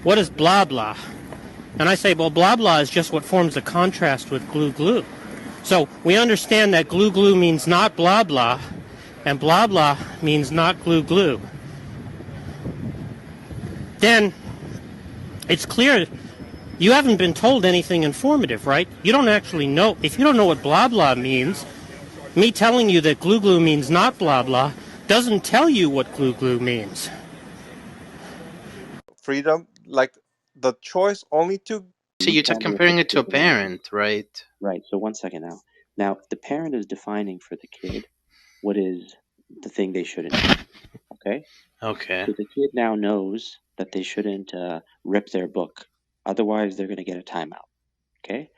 what is blah blah? And I say, well, blah blah is just what forms the contrast with glue glue. So we understand that glue glue means not blah blah, and blah blah means not glue glue. Then it's clear you haven't been told anything informative, right? You don't actually know. If you don't know what blah blah means, me telling you that glue glue means not blah blah doesn't tell you what glue glue means. Freedom, like the choice only to... So you're comparing it to a parent, right? Right. So 1 second now. Now, the parent is defining for the kid what is the thing they shouldn't do. Okay? Okay. So the kid now knows that they shouldn't rip their book. Otherwise, they're going to get a timeout. Okay?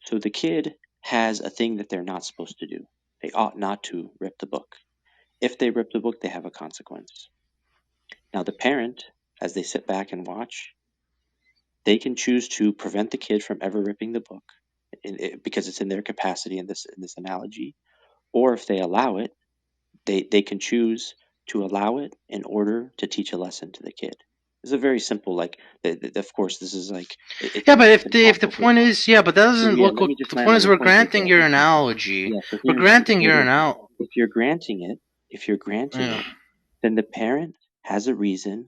So the kid has a thing that they're not supposed to do. They ought not to rip the book. If they rip the book, they have a consequence. Now, the parent, as they sit back and watch, they can choose to prevent the kid from ever ripping the book because it's in their capacity in this analogy. Or if they allow it, they can choose to allow it in order to teach a lesson to the kid. It's a very simple, like, of course, this is like... Yeah, but if the point is, yeah, but that doesn't look... The point is we're granting your analogy. We're granting your analogy. If you're granting it, then the parent has a reason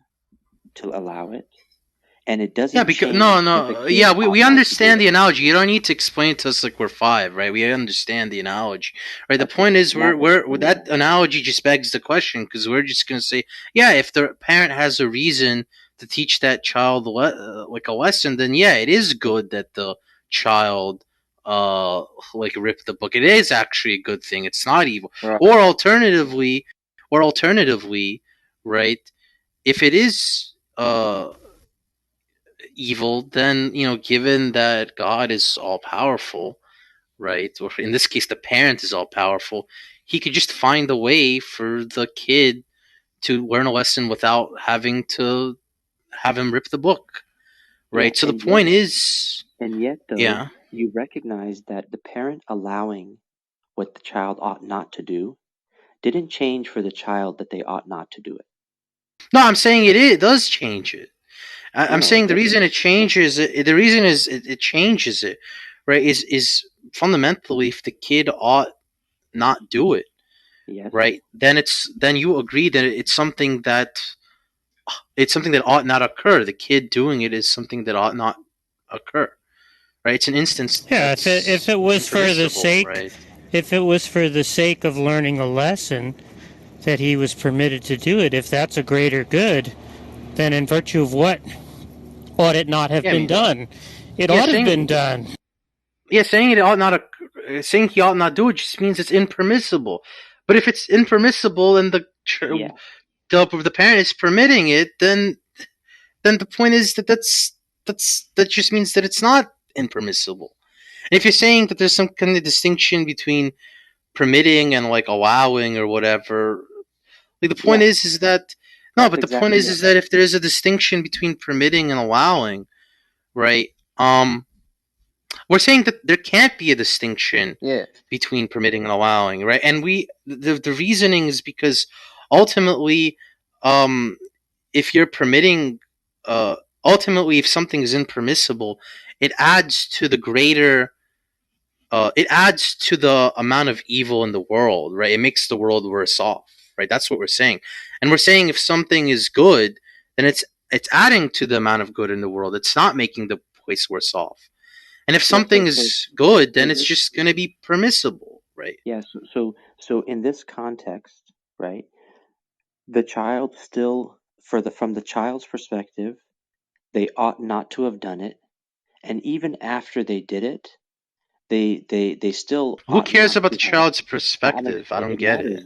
to allow it. And it doesn't. Yeah, because we understand the analogy. You don't need to explain to us like we're five, right? We understand the analogy, right? The point is, we're that analogy just begs the question because we're just gonna say, yeah, if the parent has a reason to teach that child like a lesson, then yeah, it is good that the child like rip the book. It is actually a good thing. It's not evil. Right. Or alternatively, right? If it is evil, then, you know, given that God is all powerful, right, or in this case the parent is all powerful, he could just find a way for the kid to learn a lesson without having to have him rip the book, right? So the point is, and yet though, you recognize that the parent allowing what the child ought not to do didn't change for the child that they ought not to do it. No, I'm saying it does change it. I'm saying the reason it changes it, the reason is it changes it, right, is fundamentally if the kid ought not do it, right, then you agree that it's something that ought not occur. The kid doing it is something that ought not occur, right? It's an instance. Yeah, if it was for the sake, right? If it was for the sake of learning a lesson that he was permitted to do it, if that's a greater good, then in virtue of what ought it not have been done? It ought to have been done. Yeah, saying he ought not do it just means it's impermissible. But if it's impermissible and the parent is permitting it, then the point is that just means that it's not impermissible. And if you're saying that there's some kind of distinction between permitting and like allowing or whatever, like the point is that no, but the point is that if there is a distinction between permitting and allowing, right? We're saying that there can't be a distinction between permitting and allowing, right? And the reasoning is because ultimately, if you're permitting, ultimately, if something is impermissible, it adds to the greater. It adds to the amount of evil in the world, right? It makes the world worse off, right? That's what we're saying. And we're saying if something is good, then it's adding to the amount of good in the world. It's not making the place worse off. And if something is good, then it's just going to be permissible, right? Yeah. So in this context, right, the child still, from the child's perspective, they ought not to have done it, and even after they did it, they still. Who cares about the child's perspective? I don't get it.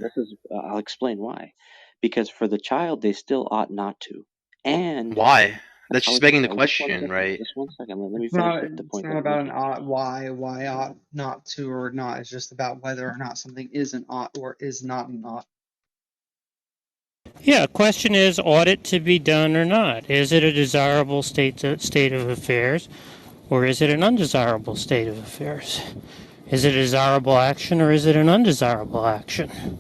I'll explain why. Because for the child, they still ought not to. And why? That's just begging the question, right? Just 1 second. Let me finish the point. It's not about an ought, why ought not to or not. It's just about whether or not something is an ought or is not an ought. Yeah, question is, ought it to be done or not? Is it a desirable state of affairs, or is it an undesirable state of affairs? Is it a desirable action, or is it an undesirable action?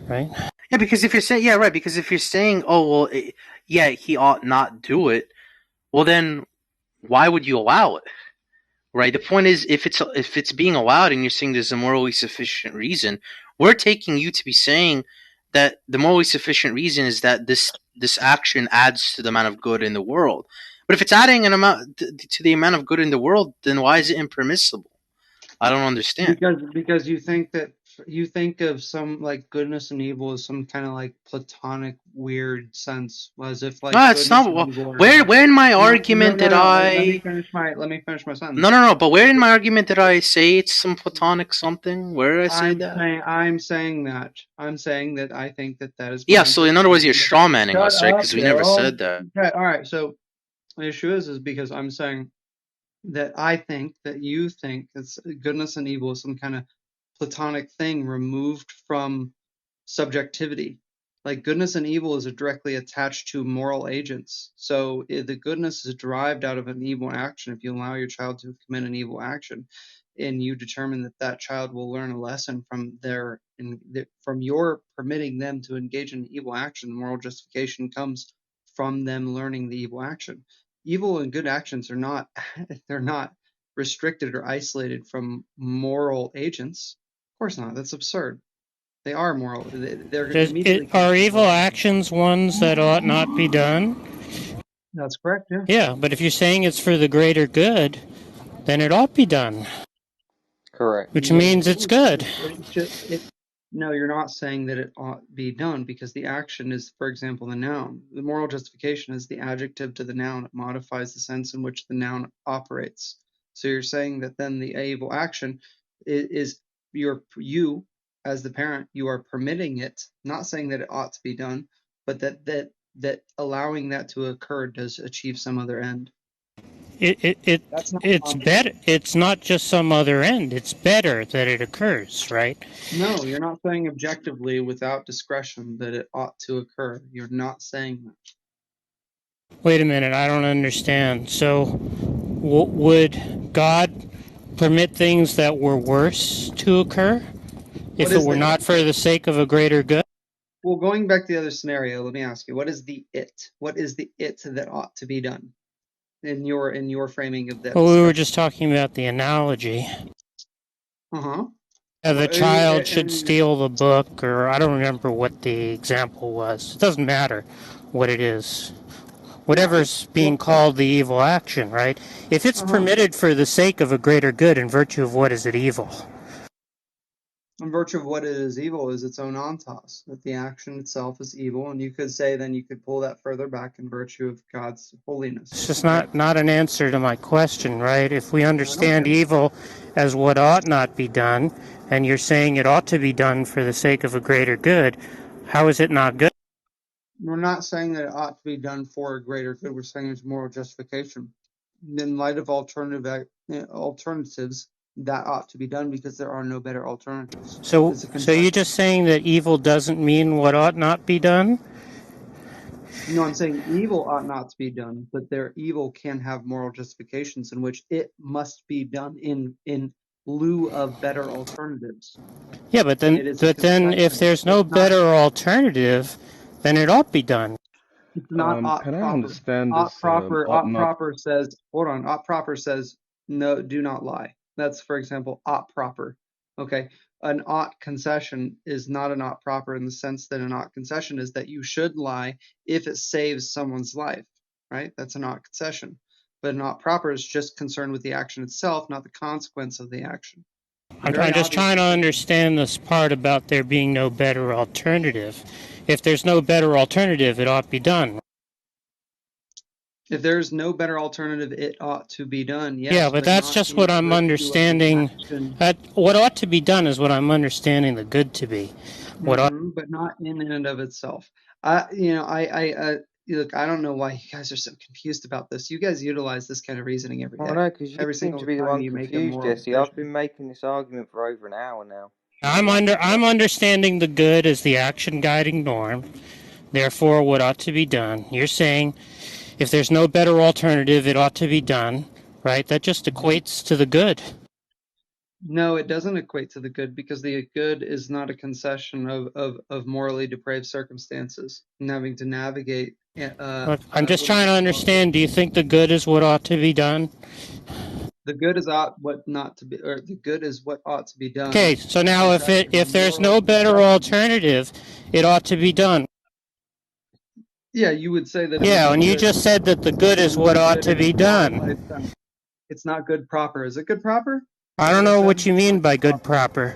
Right? Yeah, because if you're saying, because if you're saying, oh, well, he ought not do it, well then why would you allow it? Right. The point is, if it's being allowed, and you're saying there's a morally sufficient reason, we're taking you to be saying that the morally sufficient reason is that this action adds to the amount of good in the world. But if it's adding an amount to the amount of good in the world, then why is it impermissible? I don't understand. Because you think of some like goodness and evil as some kind of like platonic weird sense, as if like No, it's goodness not. and evil are Where not. in my No, argument did let me I? finish my No, sentence. no, no. But where in my argument did I say it's some platonic something? Where did I say that? I'm saying that I think that is Yeah. my So in other words, you're interpretation. straw manning Shut us, right? up, Because we never Daryl. said that. Okay, all right. So the issue is because I'm saying that I think that you think that goodness and evil is some kind of platonic thing removed from subjectivity. Like goodness and evil is directly attached to moral agents. So the goodness is derived out of an evil action. If you allow your child to commit an evil action, and you determine that that child will learn a lesson from from your permitting them to engage in evil action, the moral justification comes from them learning the evil action. Evil and good actions are not they're not restricted or isolated from moral agents. Of course not. That's absurd. They are moral. They're immediately Are connected to evil moral. actions ones that ought not be done? That's correct. Yeah. Yeah, but if you're saying it's for the greater good, then it ought be done, Correct. which means it's good. No, you're not saying that it ought be done because the action is, for example, the noun. The moral justification is the adjective to the noun. It modifies the sense in which the noun operates. So you're saying that then the evil action is you as the parent, you are permitting it, not saying that it ought to be done, but that allowing that to occur does achieve some other end. That's not It's better. It's not just some other end. It's better that it occurs, right? No, you're not saying objectively without discretion that it ought to occur. You're not saying that. Wait a minute, I don't understand. So, would God permit things that were worse to occur if it were not for the sake of a greater good? Well, going back to the other scenario, let me ask you, what is the it? What is the it that ought to be done in your framing of that Well, we were discussion? just talking about the analogy. Uh-huh. The child should steal the book, or I don't remember what the example was. It doesn't matter what it is. Whatever's being called the evil action, right? If it's permitted for the sake of a greater good, in virtue of what is it evil? In virtue of what it is evil is its own ontos, that the action itself is evil, and you could say then you could pull that further back in virtue of God's holiness. It's just not an answer to my question, right? If we understand evil as what ought not be done, and you're saying it ought to be done for the sake of a greater good, how is it not good? We're not saying that it ought to be done for a greater good. We're saying it's moral justification. In light of alternatives, that ought to be done because there are no better alternatives. So you're just saying that evil doesn't mean what ought not be done? No, I'm saying evil ought not to be done, but their evil can have moral justifications in which it must be done in lieu of better alternatives. Yeah, but then if there's no better alternative, then it ought be done. It's not ought Can I proper. understand Ought this? proper. Ought Ought not. proper says. Hold on. Ought proper says no. Do not lie. That's, for example, ought proper. Okay. An ought concession is not an ought proper in the sense that an ought concession is that you should lie if it saves someone's life. Right. That's an ought concession. But an ought proper is just concerned with the action itself, not the consequence of the action. I'm just trying to understand this part about there being no better alternative. If there's no better alternative, it ought to be done. If there's no better alternative, it ought to be done. Yes, yeah, but that's just what I'm understanding. What ought to be done is what I'm understanding the good to be. But not in and of itself. Look, I don't know why you guys are so confused about this. You guys utilize this kind of reasoning every day. I know, because you every seem single to be the time one you make a confused, moral Jesse. I've been making this argument for over an hour now. I'm understanding the good as the action guiding norm, therefore what ought to be done. You're saying if there's no better alternative, it ought to be done, right? That just equates to the good. No, it doesn't equate to the good because the good is not a concession of morally depraved circumstances and having to navigate. Look, I'm just What is trying it to called? understand. Do you think the good is what ought to be done? The good is ought what not to be, or the good is what ought to be Okay, done. so now Is actually the if there's moral no better necessity. alternative, it ought to be done. Yeah, you would say that it would Yeah, be and you good just said that the good if it is was what ought good to in a be done. qualified sense. It's not good proper. Is it good proper? I Is don't what I know said? what you It's mean not by good good proper. proper.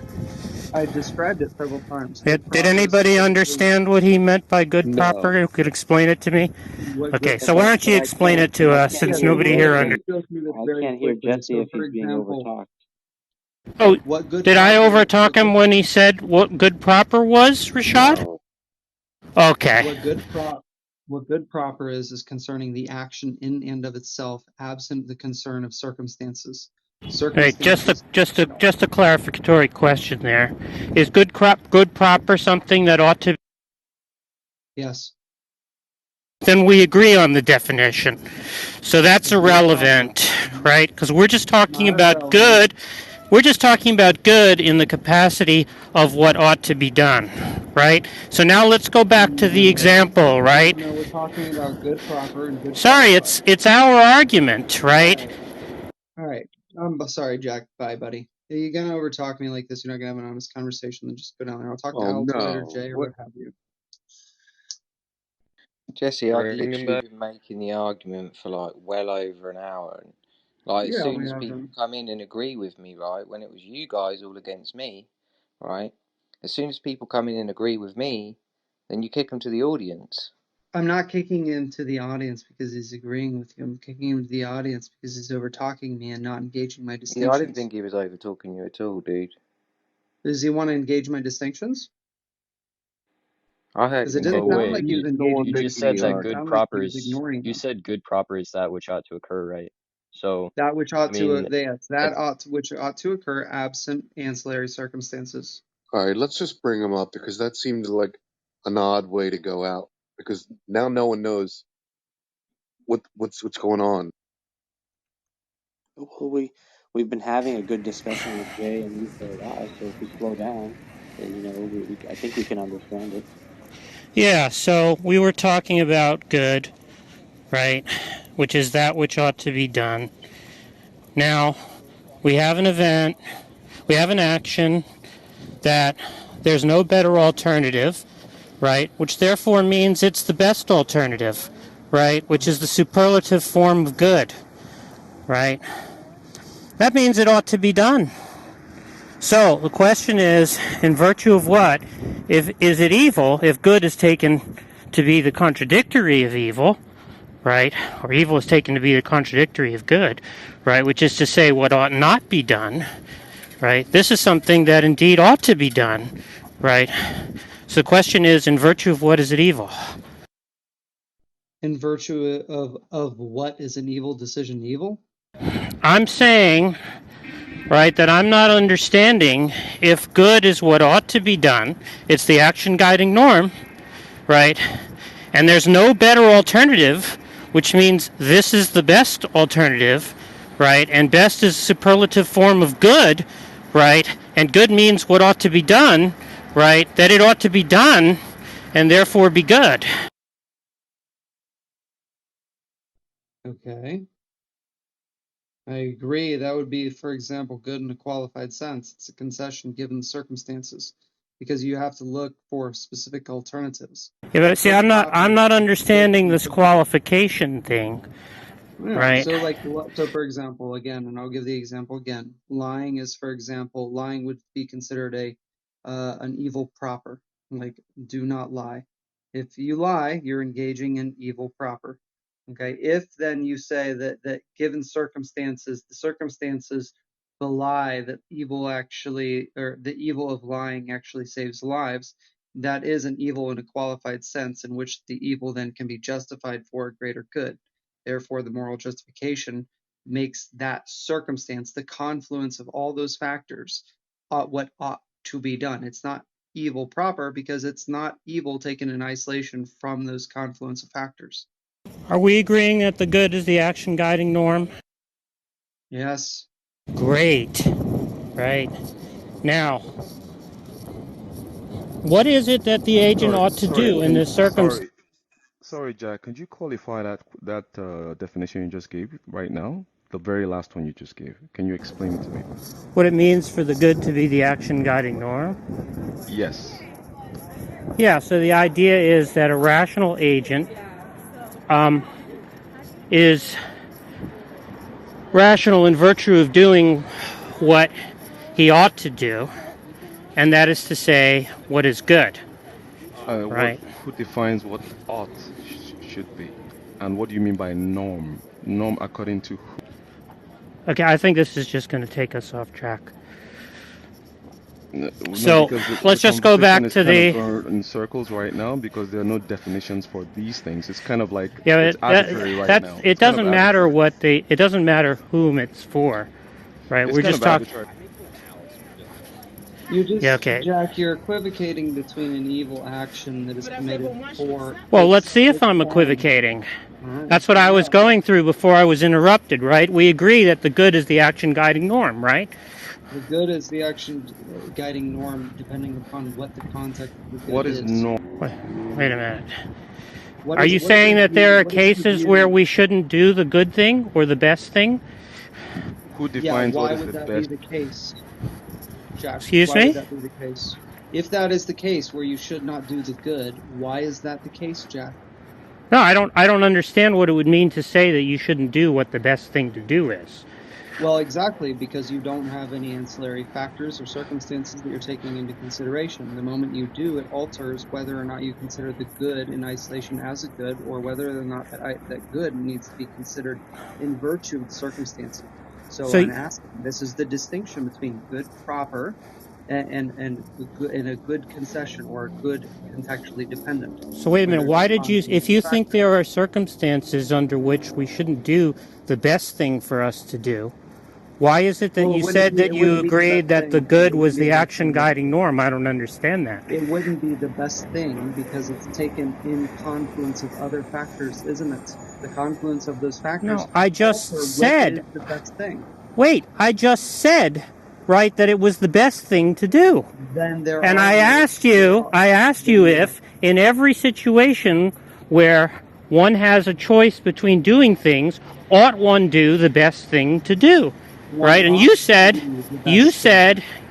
I described it several times. Good Did proper is anybody specifically understand what he meant by good No. proper? You could explain it to me? what good. Okay, so why don't But you I explain it to us Yeah, since let nobody me here let me under. Jesse, just go through this I very can't hear quickly. Jesse So, if for he's being example, overtalked. Oh, what good did I proper? overtalk him when he said what good proper was, Rashad? No. Okay. What good prop what good proper is concerning the action in and of itself, absent the concern of circumstances. Hey, Circumstances. just a clarificatory question there. Is good proper something that ought to? Yes. Then we agree on the definition. So that's Good proper. irrelevant, right? Because we're just talking Not about irrelevant. good. We're just talking about good in the capacity of what ought to be done, right? So now let's go back to the No. example, right? No, we're talking about good proper and good Sorry, qualified. it's our argument, All right? right. All right. I'm sorry, Jack. Bye, buddy. You're gonna overtalk me like this. You're not gonna have an honest conversation. Then just go down there. I'll talk to Oh Altoid or no. Jay or What? what have you. Jesse, I've Bringing him literally back? been making the argument for like well over an hour, and like as Yeah, soon we as have people been. come in and agree with me, right, when it was you guys all against me, right, as soon as people come in and agree with me, then you kick them to the audience. I'm not kicking him to the audience because he's agreeing with you. I'm kicking him to the audience because he's over talking me and not engaging my Yeah, I didn't distinctions. think he was over talking you at all, dude. Does he want to engage my distinctions? I heard Because it him But didn't engage sound wait, like he was distinctions. No one you engaging my just making said the that distinctions. It good sounded argument. like he proper was is, ignoring you them. said good proper is that which ought to occur, right? So, That which I ought to, mean, yes, that that's, ought to, which ought to occur absent ancillary circumstances. All right, let's just bring him up because that seemed like an odd way to go out. Because now no one knows what's going on. Well, we've been having a good discussion with Jay and you for a while, so if we slow down, then I think we can understand it. Yeah, so we were talking about good, right? Which is that which ought to be done. Now, we have an event, we have an action that there's no better alternative, right? Which therefore means it's the best alternative, right? Which is the superlative form of good, right? That means it ought to be done. So the question is, in virtue of what? If is it evil if good is taken to be the contradictory of evil, right? Or evil is taken to be the contradictory of good, right? Which is to say, what ought not be done, right? This is something that indeed ought to be done, right? So the question is, in virtue of what is it evil? In virtue of what is an evil decision evil? I'm saying, right, that I'm not understanding if good is what ought to be done. It's the action guiding norm, right? And there's no better alternative, which means this is the best alternative, right? And best is a superlative form of good, right? And good means what ought to be done, right? That it ought to be done and therefore be good. Okay. I agree. That would be, for example, good in a qualified sense. It's a concession given the circumstances, because you have to look for specific alternatives. Yeah, but see, Good I'm proper not is good understanding in this qualification thing, yeah. right? So like so for example, again, and I'll give the example again. Lying is, for example, lying would be considered a an evil proper. Like, do not lie. If you lie, you're engaging in evil proper. Okay. If then you say that given circumstances, the circumstances belie that evil actually, or the evil of lying actually saves lives, that is an evil in a qualified sense in which the evil then can be justified for a greater good. Therefore, the moral justification makes that circumstance, the confluence of all those factors, what ought to be done. It's not evil proper because it's not evil taken in isolation from those confluence of factors. Are we agreeing that the good is the action guiding norm? Yes. Great. right? Now, what is it that the agent ought to do in this circumstance? Sorry, Jack. Could you qualify that definition you just gave right now? The very last one you just gave. Can you explain it to me? What it means for the good to be the action guiding norm? Yes. Yeah, so the idea is that a rational agent is rational in virtue of doing what he ought to do, and that is to say, what is good, right? Who defines what ought should be? And what do you mean by norm? Norm according to who? Okay, I think this is just going to take us off track. No, So because let's the just go back conversation is to kind the. of going in circles right now because there are no definitions for these things. It's kind of like Yeah, it's arbitrary right now. it It's kind of doesn't matter arbitrary. what the. It doesn't matter whom it's for, right? It's We're kind just of talking. arbitrary. You just, Yeah, okay. Jack, you're equivocating between an evil action that is committed for. Well, let's see if I'm equivocating. Right. That's what I was going through before I was interrupted, right? We agree that the good is the action guiding norm, right? The good is the action guiding norm, depending upon what the context of the good What is norm? Wait a minute. Are you saying that there are cases where we shouldn't do the good thing or the best thing? Who defines what is the Why would that best? be the case, Jack? Excuse Why me? would that be the case? If that is the case, where you should not do the good, why is that the case, Jack? No, I don't understand what it would mean to say that you shouldn't do what the best thing to do is. Well, exactly, because you don't have any ancillary factors or circumstances that you're taking into consideration. The moment you do, it alters whether or not you consider the good in isolation as a good, or whether or not that good needs to be considered in virtue of the circumstances. So I'm asking, this is the distinction between good proper and a good concession, or a good contextually dependent. So wait a minute, why did you, if you think there are circumstances under which we shouldn't do the best thing for us to do, why is it that you said that you agreed that the good was the action guiding norm? I don't understand that. It wouldn't be the best thing because it's taken in confluence of other factors, isn't it? The confluence of those factors. No, I just said. What is the best thing? Wait, I just said, right, that it was the best thing to do. Then there and I asked you if in every situation where one has a choice between doing things, ought one do the best thing to do? Right? And you said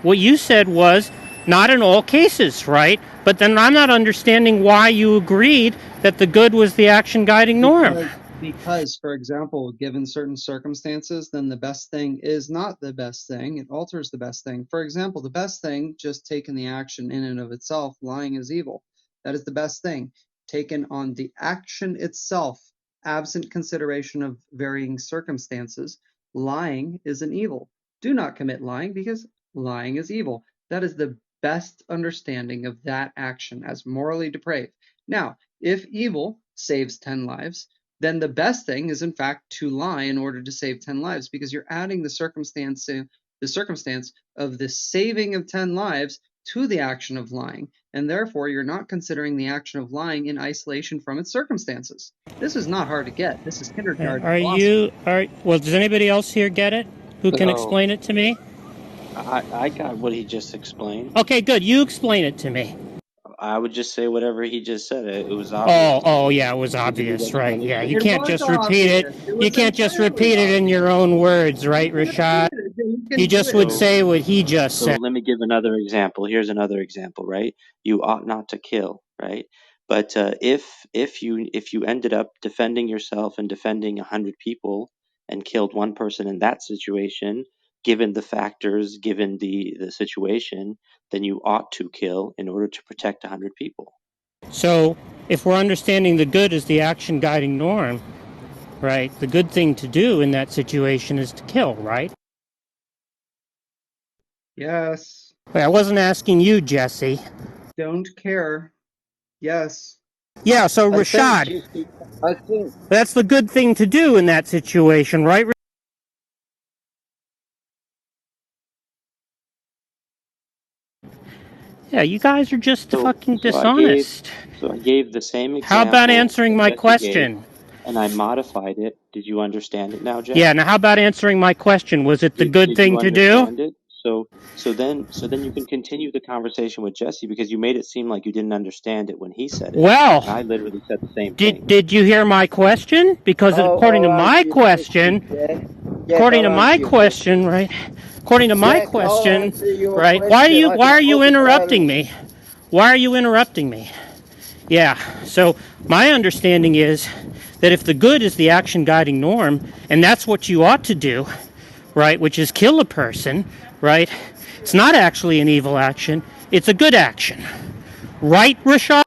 what you said was not in all cases, right? But then I'm not understanding why you agreed that the good was the action guiding norm. Because, for example, given certain circumstances, then the best thing is not the best thing. It alters the best thing. For example, the best thing, just taking the action in and of itself, lying is evil. That is the best thing. Taken on the action itself, absent consideration of varying circumstances, lying is an evil. Do not commit lying because lying is evil. That is the best understanding of that action as morally depraved. Now, if evil saves 10 lives, then the best thing is in fact to lie in order to save 10 lives, because you're adding the circumstance of the saving of 10 lives to the action of lying, and therefore you're not considering the action of lying in isolation from its circumstances. This is not hard to get. This is kindergarten philosophy. Well, does anybody else here get it? Who can explain it to me? I got what he just explained. Okay, good. You explain it to me. I would just say whatever he just said. It was obvious. Yeah, it was obvious, right? Yeah, you can't just repeat it. You can't just repeat it in your own words, right, Rashad? You just would say what he just said. So let me give another example. Here's another example, right? You ought not to kill, right? But if you ended up defending yourself and defending 100 people and killed one person in that situation, given the factors, given the situation, then you ought to kill in order to protect 100 people. So if we're understanding the good as the action guiding norm, right, the good thing to do in that situation is to kill, right? Yes. Wait, I wasn't asking you, Jesse. Don't care. Yes. Yeah, so Rashad, I think that's the good thing to do in that situation, right? Yeah, you guys are just fucking dishonest. I gave the same example. How about answering my question? And I modified it. Did you understand it now, Jack? Yeah, now how about answering my question? Was it the good thing to do? So then you can continue the conversation with Jesse because you made it seem like you didn't understand it when he said it, and I Well, literally said the same thing. did you hear my question? Because according to I'll my answer your question, question, Jack. Jack, I'll answer your question. right? According to my Jack, I'll question, answer your right? question like Why a are you spoken interrupting Italian. me? Why are you interrupting me? Yeah. So my understanding is that if the good is the action guiding norm, and that's what you ought to do, right, which is kill a person, right? It's not actually an evil action, it's a good action. Right, Rashad?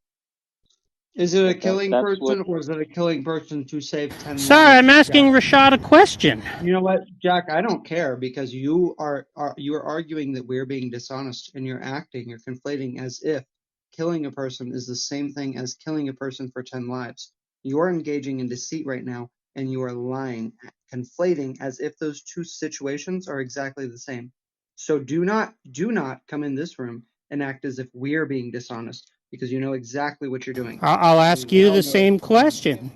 Is it a But killing that's what. person or is it a killing person to save 10 Sorry, I'm lives, asking Jack? Rashad a question. You know what, Jack? I don't care because you are arguing that we're being dishonest, and you're conflating as if killing a person is the same thing as killing a person for 10 lives. You are engaging in deceit right now, and you are lying, conflating as if those two situations are exactly the same. So do not come in this room and act as if we're being dishonest because you know exactly what you're doing. I'll ask you the same question.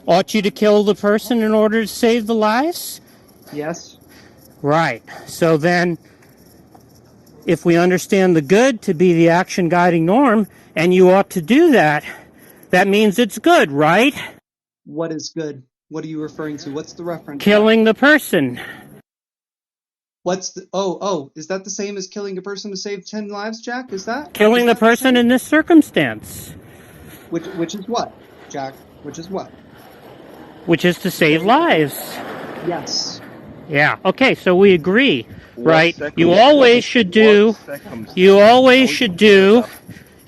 Ought you to kill the person in order to save the lives? Yes. Right. So then, if we understand the good to be the action guiding norm, and you ought to do that, that means it's good, right? What is good? What are you referring to? What's the reference, Jack? Killing the person. What's the is that the same as killing a person to save 10 lives, Jack? Is Killing the that the person same? in this circumstance, Which is what, Jack? Which is what? which is to save lives. Yes. Yeah. Okay, so we agree, What right? You circum always should what do, you circumstance? always Can we be should clear do, that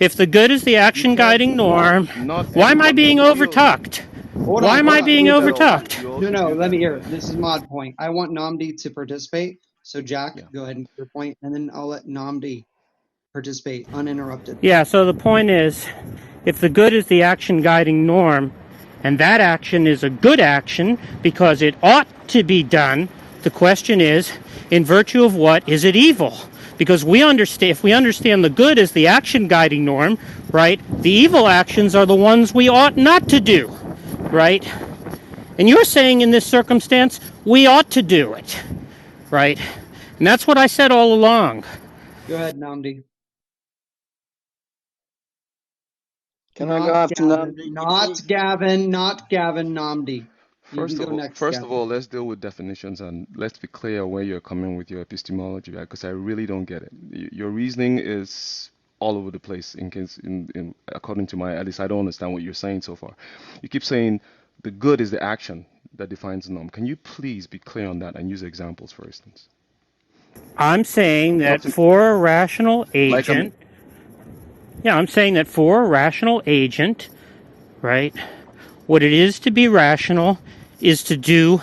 if the good is the you action can't guiding norm. not Why am I everybody being feels overtalked? Hold Why on, am hold I on. being you overtalked? you No, also no, do let that me though. hear. This is mod point. I want Namdi to participate. So Jack, Yeah. go ahead and get your point, and then I'll let Namdi participate uninterrupted. Yeah, so the point is, if the good is the action guiding norm, and that action is a good action because it ought to be done, the question is, in virtue of what is it evil? Because we understand, if we understand the good as the action guiding norm, right, the evil actions are the ones we ought not to do, right? And you're saying in this circumstance, we ought to do it, right? And that's what I said all along. Go ahead, Namdi. Can I go Not after Gavin. Namdi? Not Gavin. Not Gavin. Namdi. You can go next, First of Gavin. all, let's deal with definitions and let's be clear where you're coming with your epistemology, right? Because I really don't get it. Your reasoning is all over the place. According to at least I don't understand what you're saying so far. You keep saying the good is the action that defines the norm. Can you please be clear on that and use examples, for instance? I'm saying that Nothing for a rational like agent, yeah, I'm saying that for a rational agent, right, what it is to be rational is to do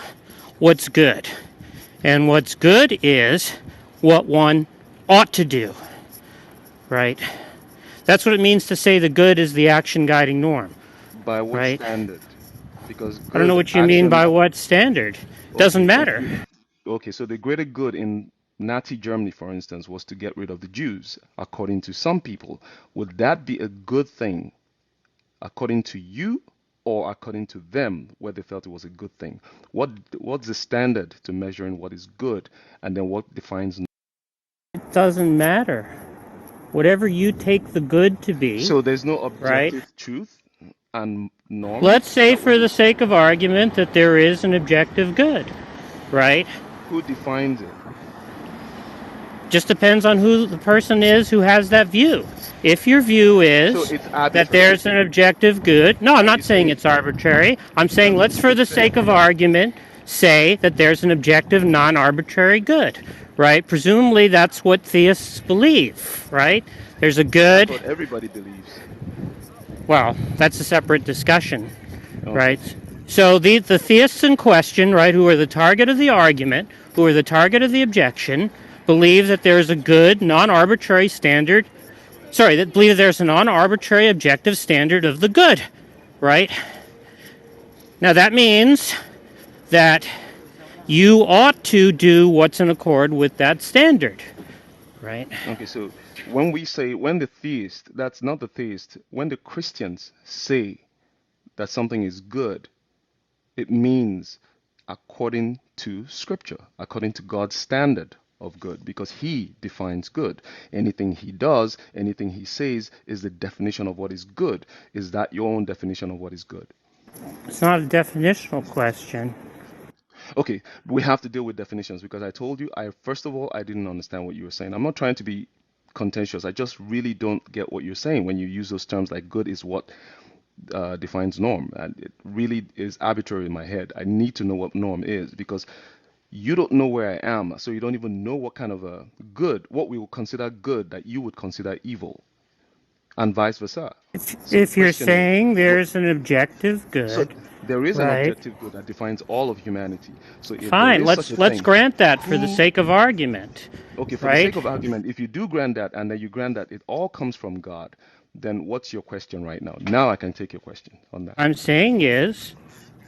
what's good. And what's good is what one ought to do, right? That's what it means to say the good is the action guiding norm, by what right? standard? Because I don't know good what you mean by actions. what standard. Okay, Doesn't so matter. so the greater good in Nazi Germany, for instance, was to get rid of the Jews, according to some people. Would that be a good thing, according to you, or according to them, where they felt it was a good thing? What's the standard to measuring what is good, and then what defines? It doesn't matter. Whatever you take the good to be, So there's no right? objective truth and Let's norms say that would for the be. sake of argument that there is an objective good, right? Who defines it? Just depends on who the person is who has that view. If your view So is it's that arbitrary. there's an objective good, no, I'm Are not you saying saying it's arbitrary. I'm saying because let's, you for the just said sake of argument, say that there's an objective, non arbitrary good, right? Presumably that's what theists believe, right? There's a that's good, what everybody believes. well, that's a separate discussion, Okay. right? So the theists in question, right, who are the target of the argument, who are the target of the objection, believe that there is a good, non-arbitrary standard. Sorry, that believe there's a non-arbitrary objective standard of the good, right? Now that means that you ought to do what's in accord with that standard, right? Okay, so when the theist, that's not the theist, when the Christians say that something is good, it means according to scripture, according to God's standard of good because he defines good. Anything he does, anything he says is the definition of what is good. Is that your own definition of what is good? It's not a definitional question. Okay, we have to deal with definitions because I told you, first of all, I didn't understand what you were saying. I'm not trying to be contentious. I just really don't get what you're saying when you use those terms like good is what defines norm. And it really is arbitrary in my head. I need to know what norm is because you don't know where I am, so you don't even know what kind of a good, what we would consider good that you would consider evil, and vice versa. So If you're saying there's an objective so good, there is an right? objective good that defines all of humanity. So if there Fine, is such a let's thing, grant that for the sake of argument. okay, for the right? sake of argument, if you do grant that and then you grant that it all comes from God, then what's your question right now? Now I can take your question on that. I'm saying is,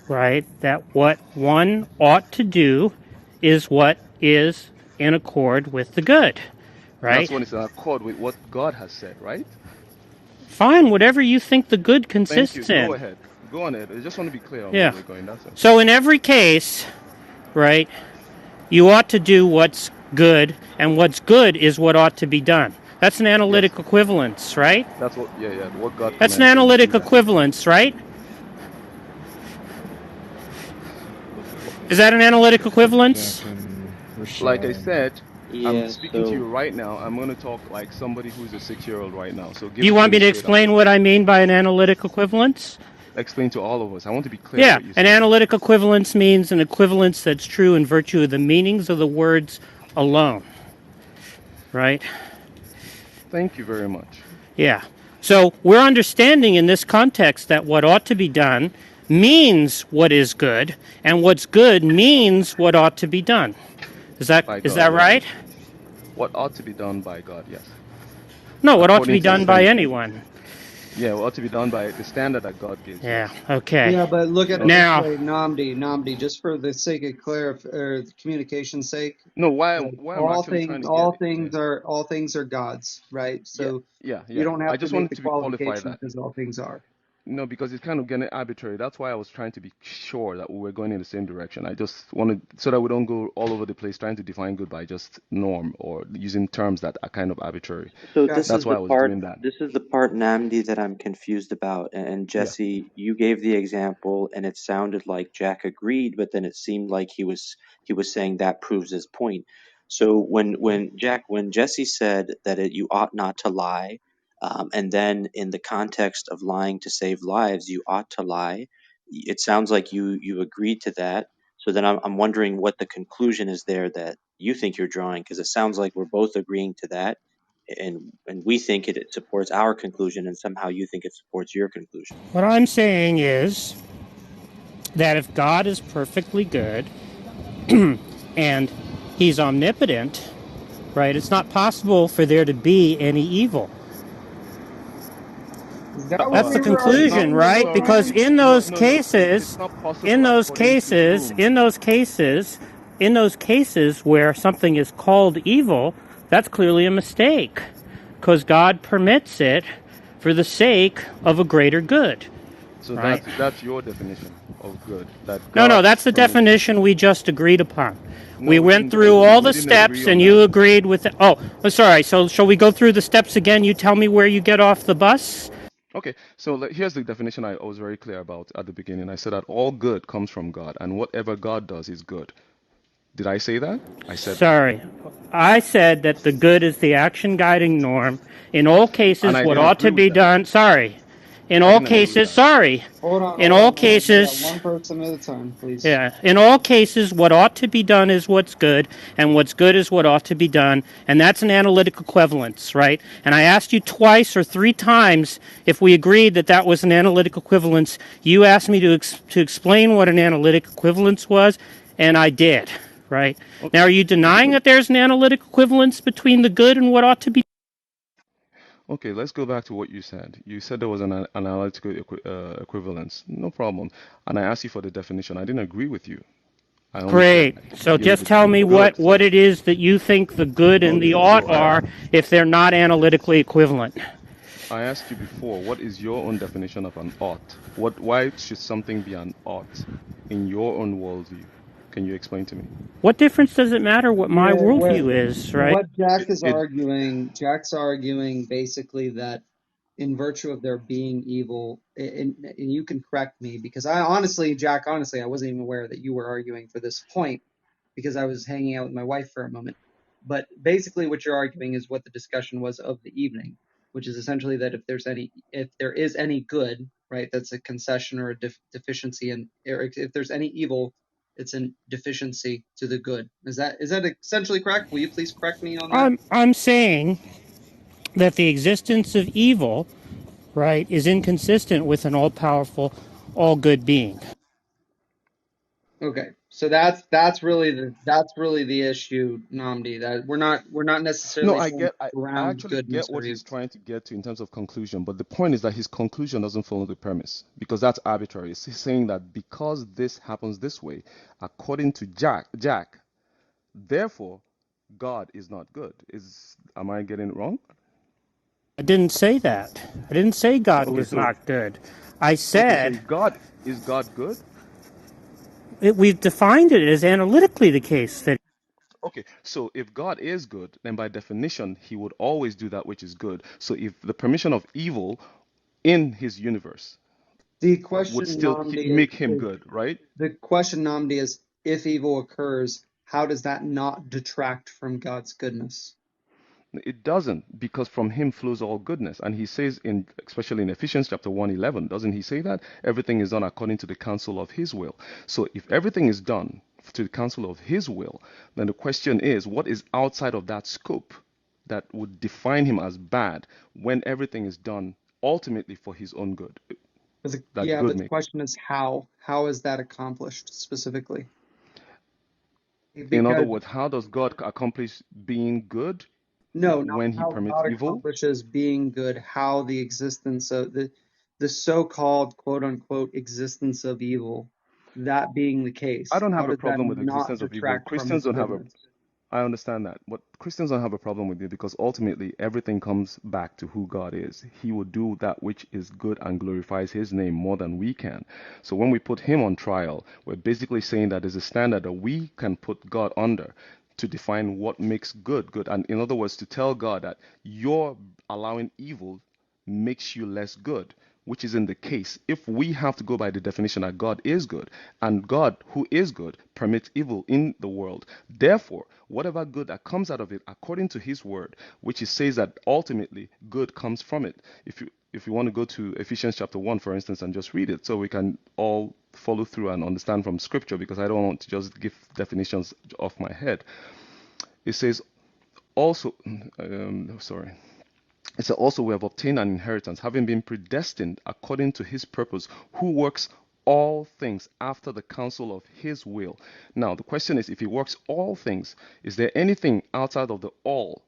right, that what one ought to do is what is in accord with the good, right? That's when it's in accord with what God has said, right? Fine, whatever you think the good Thank consists you. in. Go ahead. Go on it. I just want to be clear on Yeah. where we're going. That's it. So in every case, right, you ought to do what's good, and what's good is what ought to be done. That's an analytic Yes. equivalence, right? That's what, yeah, what God That's an commands, so you analytic do that. equivalence, right? Is that an analytic equivalence? Like I said, Yeah, I'm speaking to so you right now. I'm going to talk like somebody who's a 6-year-old right now. So give Do you it want me to straight explain up. what I mean by an analytic equivalence? Explain to all of us. I want to be clear Yeah, what you're an saying. analytic equivalence means an equivalence that's true in virtue of the meanings of the words alone. Right? Thank you very much. Yeah. So we're understanding in this context that what ought to be done means what is good, and what's good means what ought to be done. Is that By God, yes. right? What ought to be done by God, yes. No, what ought to be According to the done by standard. anyone. Yeah, what ought to be done by the standard that God gives. Yeah, Yes. okay. Yeah, but look at it Now, this way, Namdi, just for the sake of the communication's sake, No, why like I'm actually trying to get it. all things are God's, right? So Yeah. you don't I have to just make wanted the to be qualified qualification that. because all things are. No, because it's kind of getting arbitrary. That's why I was trying to be sure that we were going in the same direction. I just wanted so that we don't go all over the place trying to define good by just norm or using terms that are kind of arbitrary. so Gotcha. That's why I was doing that. this is the part, Namdi, that I'm confused about. And Yeah. Jesse, you gave the example, and it sounded like Jack agreed, but then it seemed like he was saying that proves his point. So when Jesse said that you ought not to lie, and then in the context of lying to save lives, you ought to lie. It sounds like you agreed to that. So then I'm wondering what the conclusion is there that you think you're drawing, because it sounds like we're both agreeing to that, and we think it supports our conclusion, and somehow you think it supports your conclusion. what I'm saying is that if God is perfectly good and he's omnipotent, right, it's not possible for there to be any evil. Is that what That's the we were conclusion, arguing the right? whole Because time? in those No. cases, It's not possible in those according to cases, whom? in those cases where something is called evil, that's clearly a mistake, because God permits it for the sake of a greater good. So Right. that's your definition of good. That No, God that's the permits. definition we just agreed upon. No, we went through all the we didn't steps, agree on and that. you agreed with it. Oh, sorry. So shall we go through the steps again? You tell me where you get off the bus. Okay, so here's the definition I was very clear about at the beginning. I said that all good comes from God, and whatever God does is good. Did I say that? I said that. Sorry. I said that the good is the action guiding norm. In all cases, And I what didn't ought agree to with be that. done, sorry. In I all didn't agree with cases, that. sorry. Hold on. In all cases, Yeah, one person at a time, please. yeah. In all cases, what ought to be done is what's good, and what's good is what ought to be done, and that's an analytic equivalence, right? And I asked you twice or three times if we agreed that that was an analytic equivalence. You asked me to explain what an analytic equivalence was, and I did, right? Okay. Now, are you denying that there's an analytic equivalence between the good and what ought to be? Okay, let's go back to what you said. You said there was an analytical equivalence. No problem. And I asked you for the definition. I didn't agree with you. I only Great. said So you're just tell me good. what it is that you think the good and the Okay, ought so are if they're not analytically equivalent. I asked you before, what is your own definition of an ought? Why should something be an ought in your own worldview? Can you explain to me? What difference does it matter what my Yeah, worldview is, right? what Jack's It arguing basically that in virtue of their being evil, and you can correct me because Jack, honestly, I wasn't even aware that you were arguing for this point because I was hanging out with my wife for a moment. But basically, what you're arguing is what the discussion was of the evening, which is essentially that if there is any good, right, that's a concession or a deficiency, and if there's any evil, it's a deficiency to the good. Is that essentially correct? Will you please correct me on that? I'm saying that the existence of evil, right, is inconsistent with an all-powerful, all-good being. Okay, so that's really the issue, Namdi. That we're not No, necessarily I saying get. I around actually goodness get or what evil. he's trying to get to in terms of conclusion, but the point is that his conclusion doesn't follow the premise because that's arbitrary. He's saying that because this happens this way, according to Jack, therefore God is not good. Am I getting it wrong? I didn't say that. I didn't say God Okay, was so not good. I so said is God good? we've defined it as analytically the case that Okay, so if God is good, then by definition he would always do that which is good. So if the permission of evil in his universe The would question, still Namdi, make him is good, right? the question, Namdi, is if evil occurs, how does that not detract from God's goodness? It doesn't, because from him flows all goodness. And he says especially in Ephesians chapter 1:11, doesn't he say that? Everything is done according to the counsel of his will. So if everything is done to the counsel of his will, then the question is, what is outside of that scope that would define him as bad when everything is done ultimately for his own good? That Yeah, good but the make. question is how? How is that accomplished specifically? In other Because words, how does God accomplish being good no, not when he how permits God evil? accomplishes being good, how the existence of the so-called quote unquote existence of evil, that being the I case, don't how have a does that problem with the not existence of evil. detract from Christians his don't have a goodness? I understand that, but Christians don't have a problem with it because ultimately everything comes back to who God is. He will do that which is good and glorifies His name more than we can. So when we put Him on trial, we're basically saying that there's a standard that we can put God under to define what makes good good. And in other words, to tell God that you're allowing evil makes you less good, which isn't the case. If we have to go by the definition that God is good, and God, who is good, permits evil in the world, therefore, whatever good that comes out of it, according to His word, which it says that ultimately good comes from it. If you want to go to Ephesians chapter 1, for instance, and just read it, so we can all follow through and understand from Scripture, because I don't want to just give definitions off my head. It says also, sorry. It said, also we have obtained an inheritance, having been predestined according to his purpose, who works all things after the counsel of his will. Now, the question is, if he works all things, is there anything outside of the all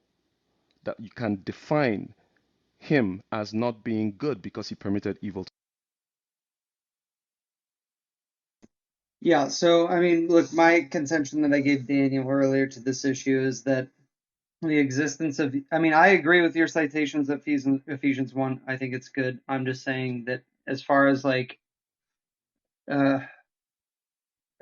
that you can define him as not being good because he permitted evil? Yeah, so I mean, look, my contention that I gave Daniel earlier to this issue is that the existence of, I mean, I agree with your citations of Ephesians 1. I think it's good. I'm just saying that as far as like uh,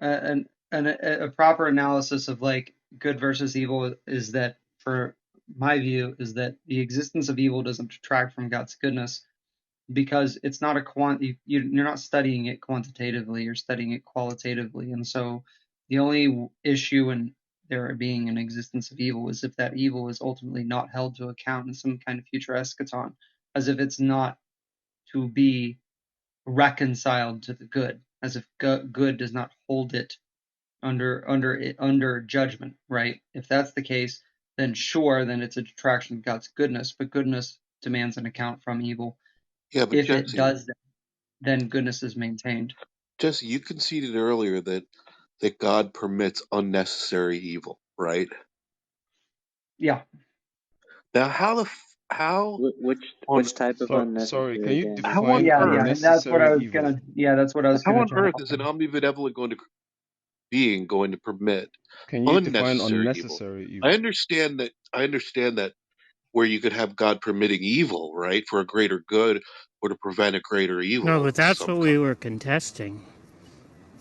a proper analysis of like good versus evil is that, for my view, is that the existence of evil doesn't detract from God's goodness because it's not you're not studying it quantitatively, you're studying it qualitatively. And so the only issue in there being an existence of evil is if that evil is ultimately not held to account in some kind of future eschaton, as if it's not to be reconciled to the good, as if good does not hold it under judgment, right? If that's the case, then sure, then it's a detraction of God's goodness, but goodness demands an account from evil. Yeah, but If it Jesse, does that, then goodness is maintained. you conceded earlier that God permits unnecessary evil, right? Yeah. Now, how on Which type of Sorry, can unnecessary, you Daniel? how on define Yeah, earth and that's what I unnecessary was evil? gonna. Yeah, that's what I was how gonna on jump earth is an on. omnibenevolent being going to permit Can you define unnecessary evil? unnecessary I evil? understand that. I understand that where you could have God permitting evil, right, for a greater good or to prevent a greater no, evil but of that's some what kind. we were contesting.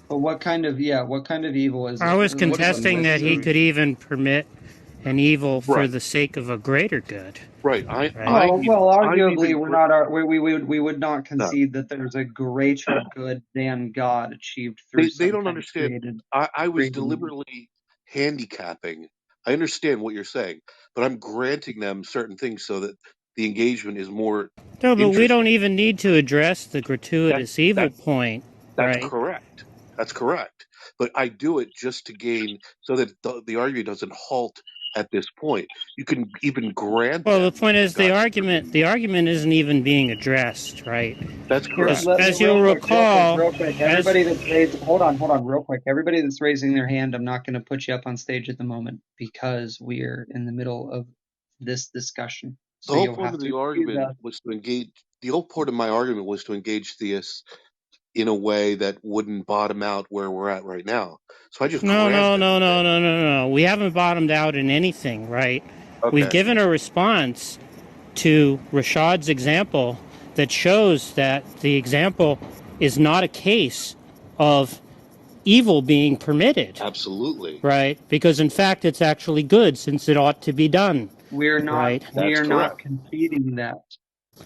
But what kind of evil is it? I was What is contesting that he could even permit an evil for Right, the sake of a greater good. right. Right. Well, I'm arguably, even we're not. We would not no. concede that there's a greater good than God achieved through They some don't kind of understand. created. I was created deliberately handicapping. I understand what you're saying, but I'm granting them certain things so that the engagement is more No, but we don't interesting. even need to address the gratuitous evil That point, that's right? correct. That's correct. But I do it just to gain so that the argument doesn't halt at this point. You can even grant Well, the them point that is God permitted. the argument isn't even being addressed, right? That's Here, correct. As real you'll quick, recall, real quick. as Everybody that's raised, hold on, real quick. Everybody that's raising their hand, I'm not going to put you up on stage at the moment because we're in the middle of this discussion. The So whole you'll point have of to the excuse argument us. was to engage. The whole point of my argument was to engage theists in a way that wouldn't bottom out where we're at right now. So I just no, grant no, them no, that. no, no, no, no. We haven't bottomed out in anything, right? We've Okay. given a response to Rashad's example that shows that the example is not a case of evil being permitted, Absolutely. right? Because in fact, it's actually good since it ought to be done, We're not. right? We That's are not correct. conceding that.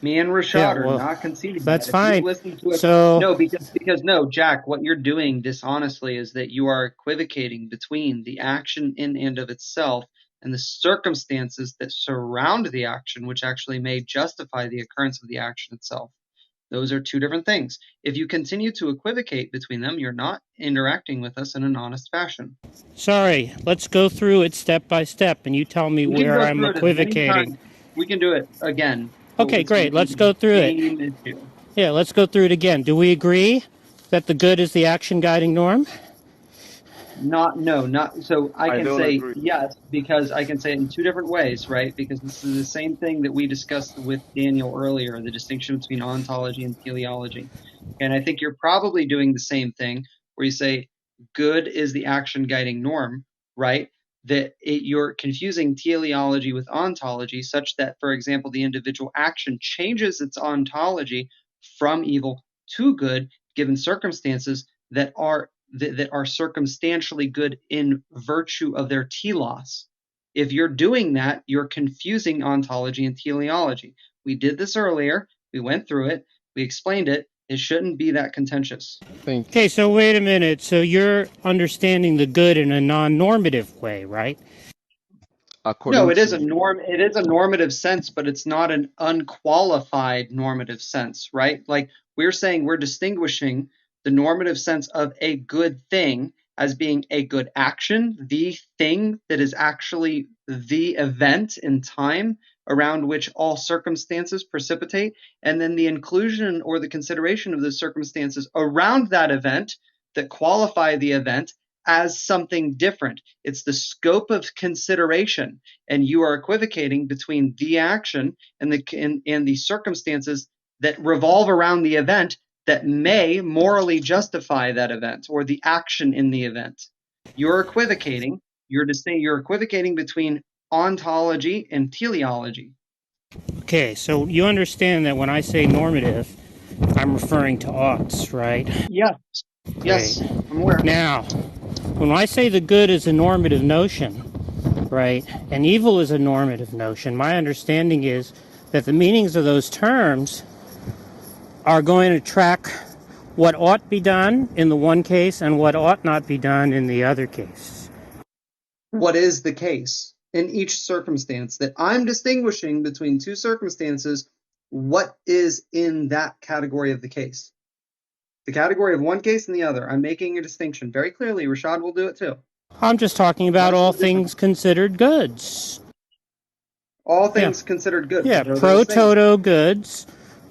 Me and Yeah, Rashad are well, not conceding that's that. If you fine. listen to us, So, no, because no, Jack, what you're doing dishonestly is that you are equivocating between the action in and of itself and the circumstances that surround the action, which actually may justify the occurrence of the action itself. Those are two different things. If you continue to equivocate between them, you're not interacting with us in an honest fashion. sorry, let's go through it step by step and you tell me We can where go I'm through it as many equivocating. times. We can do it again, but Okay, it's going great. to be Let's go through the it. same issue. Yeah, let's go through it again. Do we agree that the good is the action guiding norm? Not so I I can don't say agree. yes because I can say it in two different ways, right? Because this is the same thing that we discussed with Daniel earlier, the distinction between ontology and teleology. And I think you're probably doing the same thing where you say good is the action guiding norm, right? You're confusing teleology with ontology such that, for example, the individual action changes its ontology from evil to good given circumstances that are circumstantially good in virtue of their telos. If you're doing that, you're confusing ontology and teleology. We did this earlier. We went through it. We explained it. It shouldn't be that contentious. Thank Okay, so wait a minute. So you're understanding the good in a non-normative way, right? No, according it is to a norm. It is a normative sense, but it's not an unqualified normative sense, right? Like we're saying, we're distinguishing the normative sense of a good thing as being a good action, the thing that is actually the event in time around which all circumstances precipitate, and then the inclusion or the consideration of the circumstances around that event that qualify the event as something different. It's the scope of consideration, and you are equivocating between the action and the circumstances that revolve around the event that may morally justify that event or the action in the event. You're equivocating. You're equivocating between ontology and teleology. Okay, so you understand that when I say normative, I'm referring to oughts, right? Yes, Great. yes, I'm aware. Now, when I say the good is a normative notion, right, and evil is a normative notion, my understanding is that the meanings of those terms are going to track what ought be done in the one case and what ought not be done in the other case. What is the case in each circumstance that I'm distinguishing between two circumstances? What is in that category of the case? The category of one case and the other. I'm making a distinction very clearly. Rashad will do it too. I'm just talking about What is all the difference? things considered goods. All Yeah. things considered good. Yeah, What are pro those things? toto goods,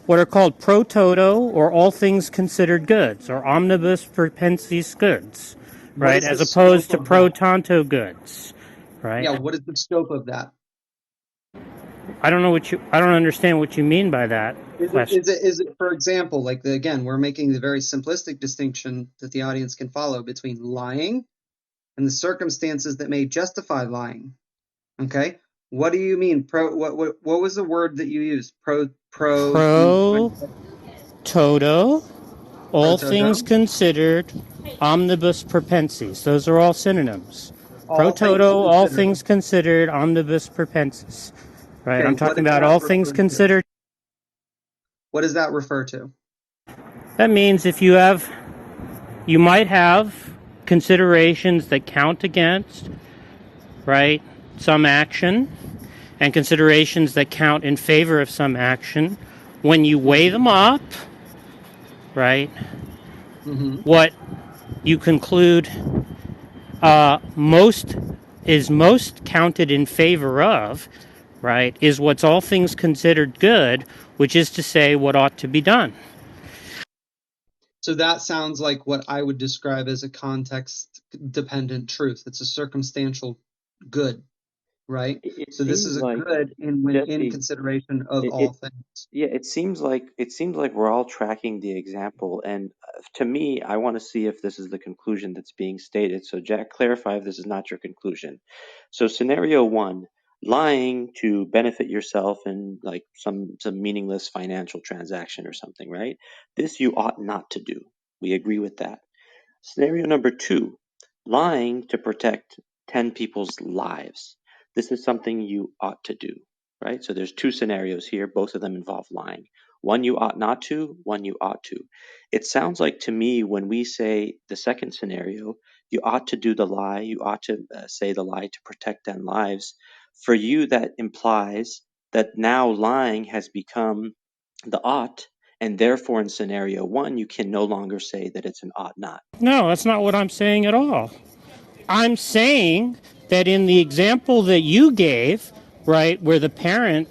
what are called pro toto or all things considered goods, or omnibus perpensis goods, What right, is the as scope opposed to of pro that? tanto goods, right? Yeah, what is the scope of that? I don't understand what you mean by that question. Is it, for example, like again, we're making the very simplistic distinction that the audience can follow between lying and the circumstances that may justify lying. Okay, what do you mean? What was the word that you used? Pro toto All Proto things dome. considered, omnibus perpensis. Those are all synonyms. Pro All things toto, all considered. things considered, omnibus perpensis. Right? Okay, I'm what talking does about that all things refer to? considered. What does that refer to? That means you might have considerations that count against, right, some action, and considerations that count in favor of some action. When you weigh them up, right, Mm-hmm. what you conclude most counted in favor of, right, is what's all things considered good, which is to say what ought to be done. So that sounds like what I would describe as a context-dependent truth. It's a circumstantial good, right? It So this seems is a like, good when in Jesse, consideration of it all things. yeah, it seems like we're all tracking the example, and to me, I want to see if this is the conclusion that's being stated. So, Jack, clarify if this is not your conclusion. So, scenario one, lying to benefit yourself in like some meaningless financial transaction or something, right? This you ought not to do. We agree with that. Scenario number two, lying to protect 10 people's lives. This is something you ought to do, right? So there's two scenarios here. Both of them involve lying. One you ought not to, one you ought to. It sounds like to me when we say the second scenario, you ought to do the lie, you ought to say the lie to protect 10 lives. For you, that implies that now lying has become the ought, and therefore in scenario one, you can no longer say that it's an ought not. No, that's not what I'm saying at all. I'm saying that in the example that you gave, right, where the parent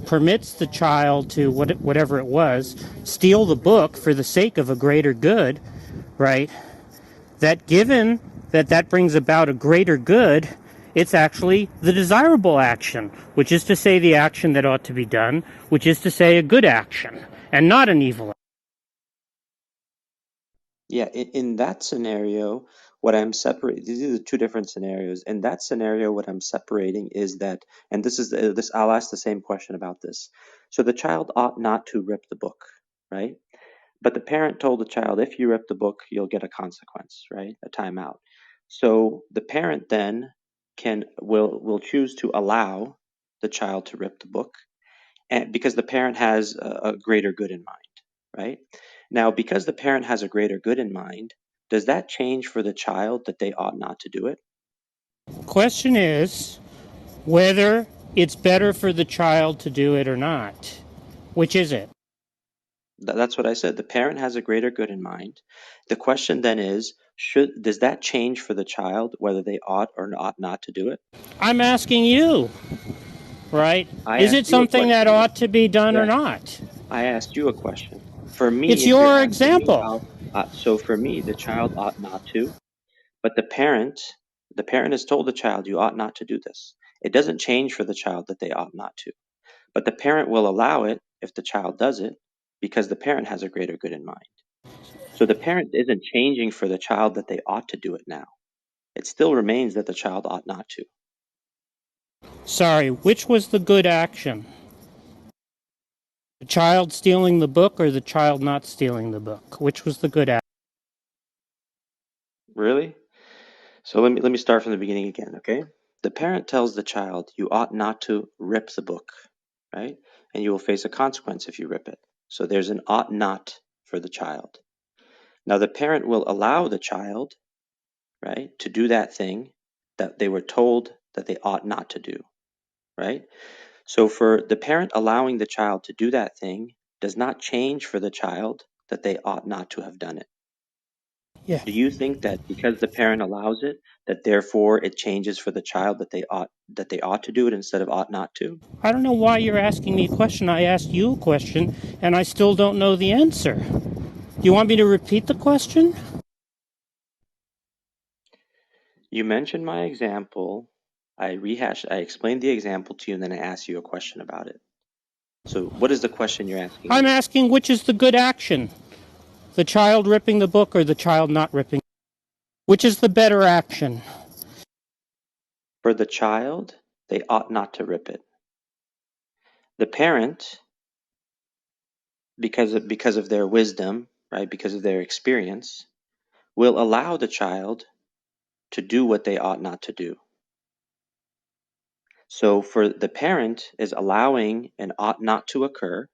permits the child to, whatever it was, steal the book for the sake of a greater good, right, that given that that brings about a greater good, it's actually the desirable action, which is to say the action that ought to be done, which is to say a good action, and not an evil action. Yeah, in that scenario, what I'm separating, these are the two different scenarios. In that scenario, what I'm separating is that, and this is this, I'll ask the same question about this. So the child ought not to rip the book, right? But the parent told the child, if you rip the book, you'll get a consequence, right? A timeout. So the parent then will choose to allow the child to rip the book, and because the parent has a greater good in mind, right? Now, because the parent has a greater good in mind, does that change for the child that they ought not to do it? Question is whether it's better for the child to do it or not. Which is it? That's what I said. The parent has a greater good in mind. The question then is, does that change for the child whether they ought or ought not to do it? I'm asking you, right? I Is asked it you a something that question. ought to be done or Yes, not? I asked you a question. For me, It's if you're your asking me, example. so for me, the child ought not to. But the parent has told the child, you ought not to do this. It doesn't change for the child that they ought not to. But the parent will allow it if the child does it because the parent has a greater good in mind. So the parent isn't changing for the child that they ought to do it now. It still remains that the child ought not to. Sorry, which was the good action? The child stealing the book or the child not stealing the book? Which was the good action? Really? So let me start from the beginning again, okay? The parent tells the child, you ought not to rip the book, right? And you will face a consequence if you rip it. So there's an ought not for the child. Now the parent will allow the child, right, to do that thing that they were told that they ought not to do, right? So for the parent allowing the child to do that thing does not change for the child that they ought not to have done it. Yeah. Do you think that because the parent allows it, that therefore it changes for the child that they ought to do it instead of ought not to? I don't know why you're asking me a question. I asked you a question and I still don't know the answer. Do you want me to repeat the question? You mentioned my example. I explained the example to you, and then I asked you a question about it. So what is the question you're asking I'm me? asking which is the good action? The child ripping the book or the child not ripping? Which is the better action? For the child, they ought not to rip it. The parent, because of their wisdom, right, because of their experience, will allow the child to do what they ought not to do. So for the parent is allowing an ought not to occur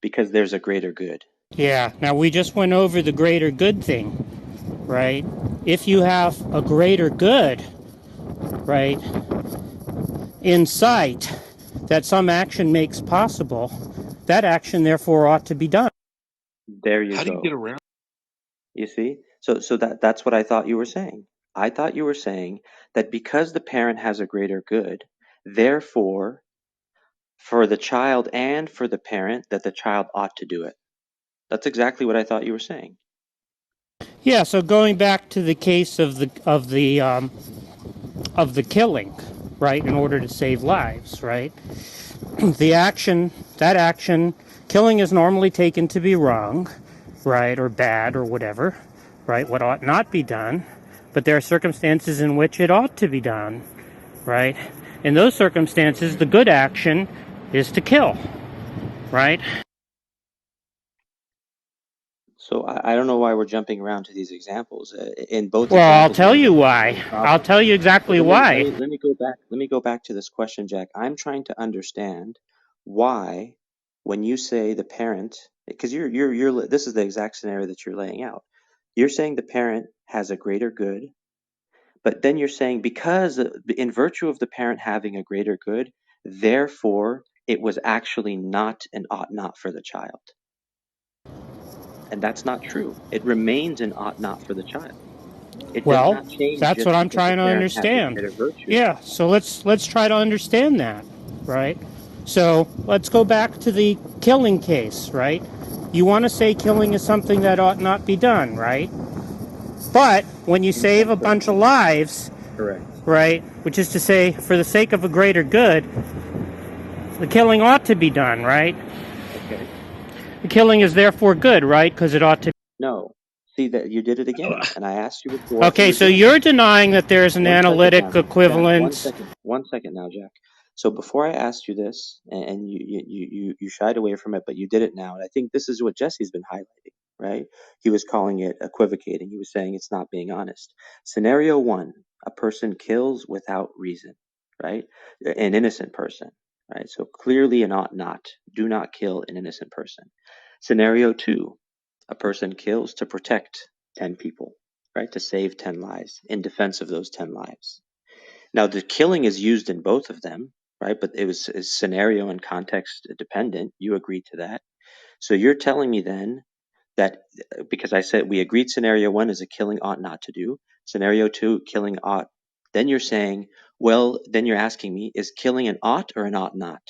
because there's a greater good. Yeah, now we just went over the greater good thing, right? If you have a greater good, right, in sight that some action makes possible, that action therefore ought to be done. There you How do you go. get around? You see? So that's what I thought you were saying. I thought you were saying that because the parent has a greater good, therefore, for the child and for the parent, that the child ought to do it. That's exactly what I thought you were saying. Yeah, so going back to the case of the killing, right, in order to save lives, right? That action, killing is normally taken to be wrong, right, or bad or whatever, right, what ought not be done, but there are circumstances in which it ought to be done, right? In those circumstances, the good action is to kill, right? So I don't know why we're jumping around to these examples. In both Well, I'll examples, tell you why. I'll tell you But exactly why. let me go back. Let me go back to this question, Jack. I'm trying to understand why, when you say the parent, because this is the exact scenario that you're laying out. You're saying the parent has a greater good, but then you're saying because in virtue of the parent having a greater good, therefore it was actually not an ought not for the child. And that's not true. It remains an ought not for the child. It does Well, not change that's just what I'm because the trying to parent has a understand. greater virtue. Yeah, so let's try to understand that, right? So let's go back to the killing case, right? You want to say killing is something that ought not be done, right? But when you In save some a bunch of circumstances. lives, Correct. right, which is to say, for the sake of a greater good, the killing ought to be done, right? Okay. The killing is therefore good, right? Because it ought to. No. See that you did it again. And I asked you before and Okay, you're so doing it. you're denying that there's an 1 second now, analytic Jack. equivalence. 1 second now, Jack. So before I asked you this, and you shied away from it, but you did it now. And I think this is what Jesse's been highlighting, right? He was calling it equivocating. He was saying it's not being honest. Scenario 1, a person kills without reason, right? An innocent person, right? So clearly an ought not. Do not kill an innocent person. Scenario 2, a person kills to protect 10 people, right? To save 10 lives in defense of those 10 lives. Now, the killing is used in both of them, right? But it was scenario and context dependent. You agreed to that. So you're telling me then that because I said we agreed scenario 1 is a killing ought not to do, scenario 2, killing ought. Then you're saying, well, then you're asking me, is killing an ought or an ought not?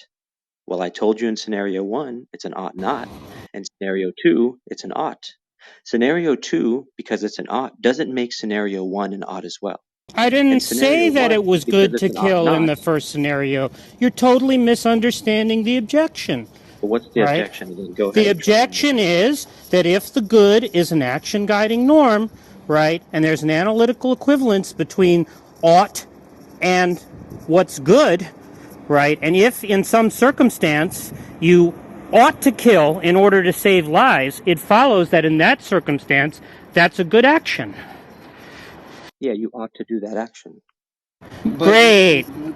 Well, I told you in scenario 1, it's an ought not. And scenario 2, it's an ought. Scenario 2, because it's an ought, doesn't make scenario 1 an ought as well. I didn't And say scenario that 1, it was because good it's to an ought kill in not. the first scenario. You're totally misunderstanding the objection, But what's the right? objection again? Go The ahead. objection is that if the good is an action guiding norm, right, and there's an analytical equivalence between ought and what's good, right, and if in some circumstance you ought to kill in order to save lives, it follows that in that circumstance, that's a good action. Yeah, you ought to do that action. But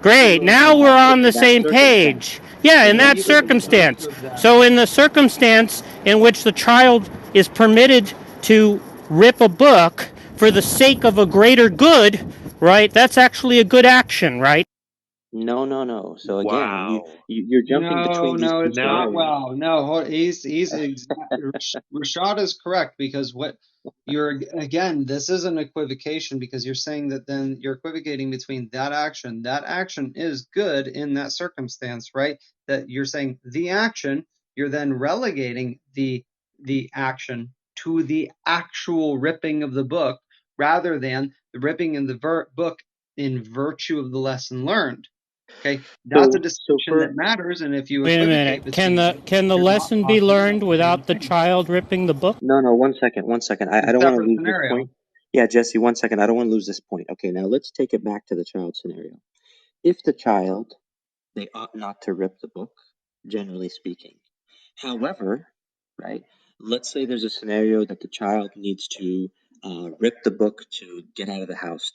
Great. Now we're on the same page. Yeah, in but that even in circumstance. virtue of that, So, in the circumstance in which the child is permitted to rip a book for the sake of a greater good, right? That's actually a good action, right? No, no, no. So again, Wow. you're jumping no, between these no, two it's Now, not. scenarios. Well, no, he's Rashad is correct because what you're again, this is an equivocation because you're saying that then you're equivocating between that action. That action is good in that circumstance, right? That you're saying the action, you're then relegating the action to the actual ripping of the book rather than the ripping in the book in virtue of the lesson learned. Okay, that's a So distinction that for matters, and if you Wait a equivocate minute. Can between the them, can the you're not lesson be talking about learned the same without the thing. child ripping the book? no, 1 second, 1 second. I It's a don't want to separate lose this scenario. point. Yeah, Jesse, 1 second. I don't want to lose this point. Okay, now let's take it back to the child scenario. If the child, they ought not to rip the book, generally speaking. However, right? Let's say there's a scenario that the child needs to rip the book to get out of the house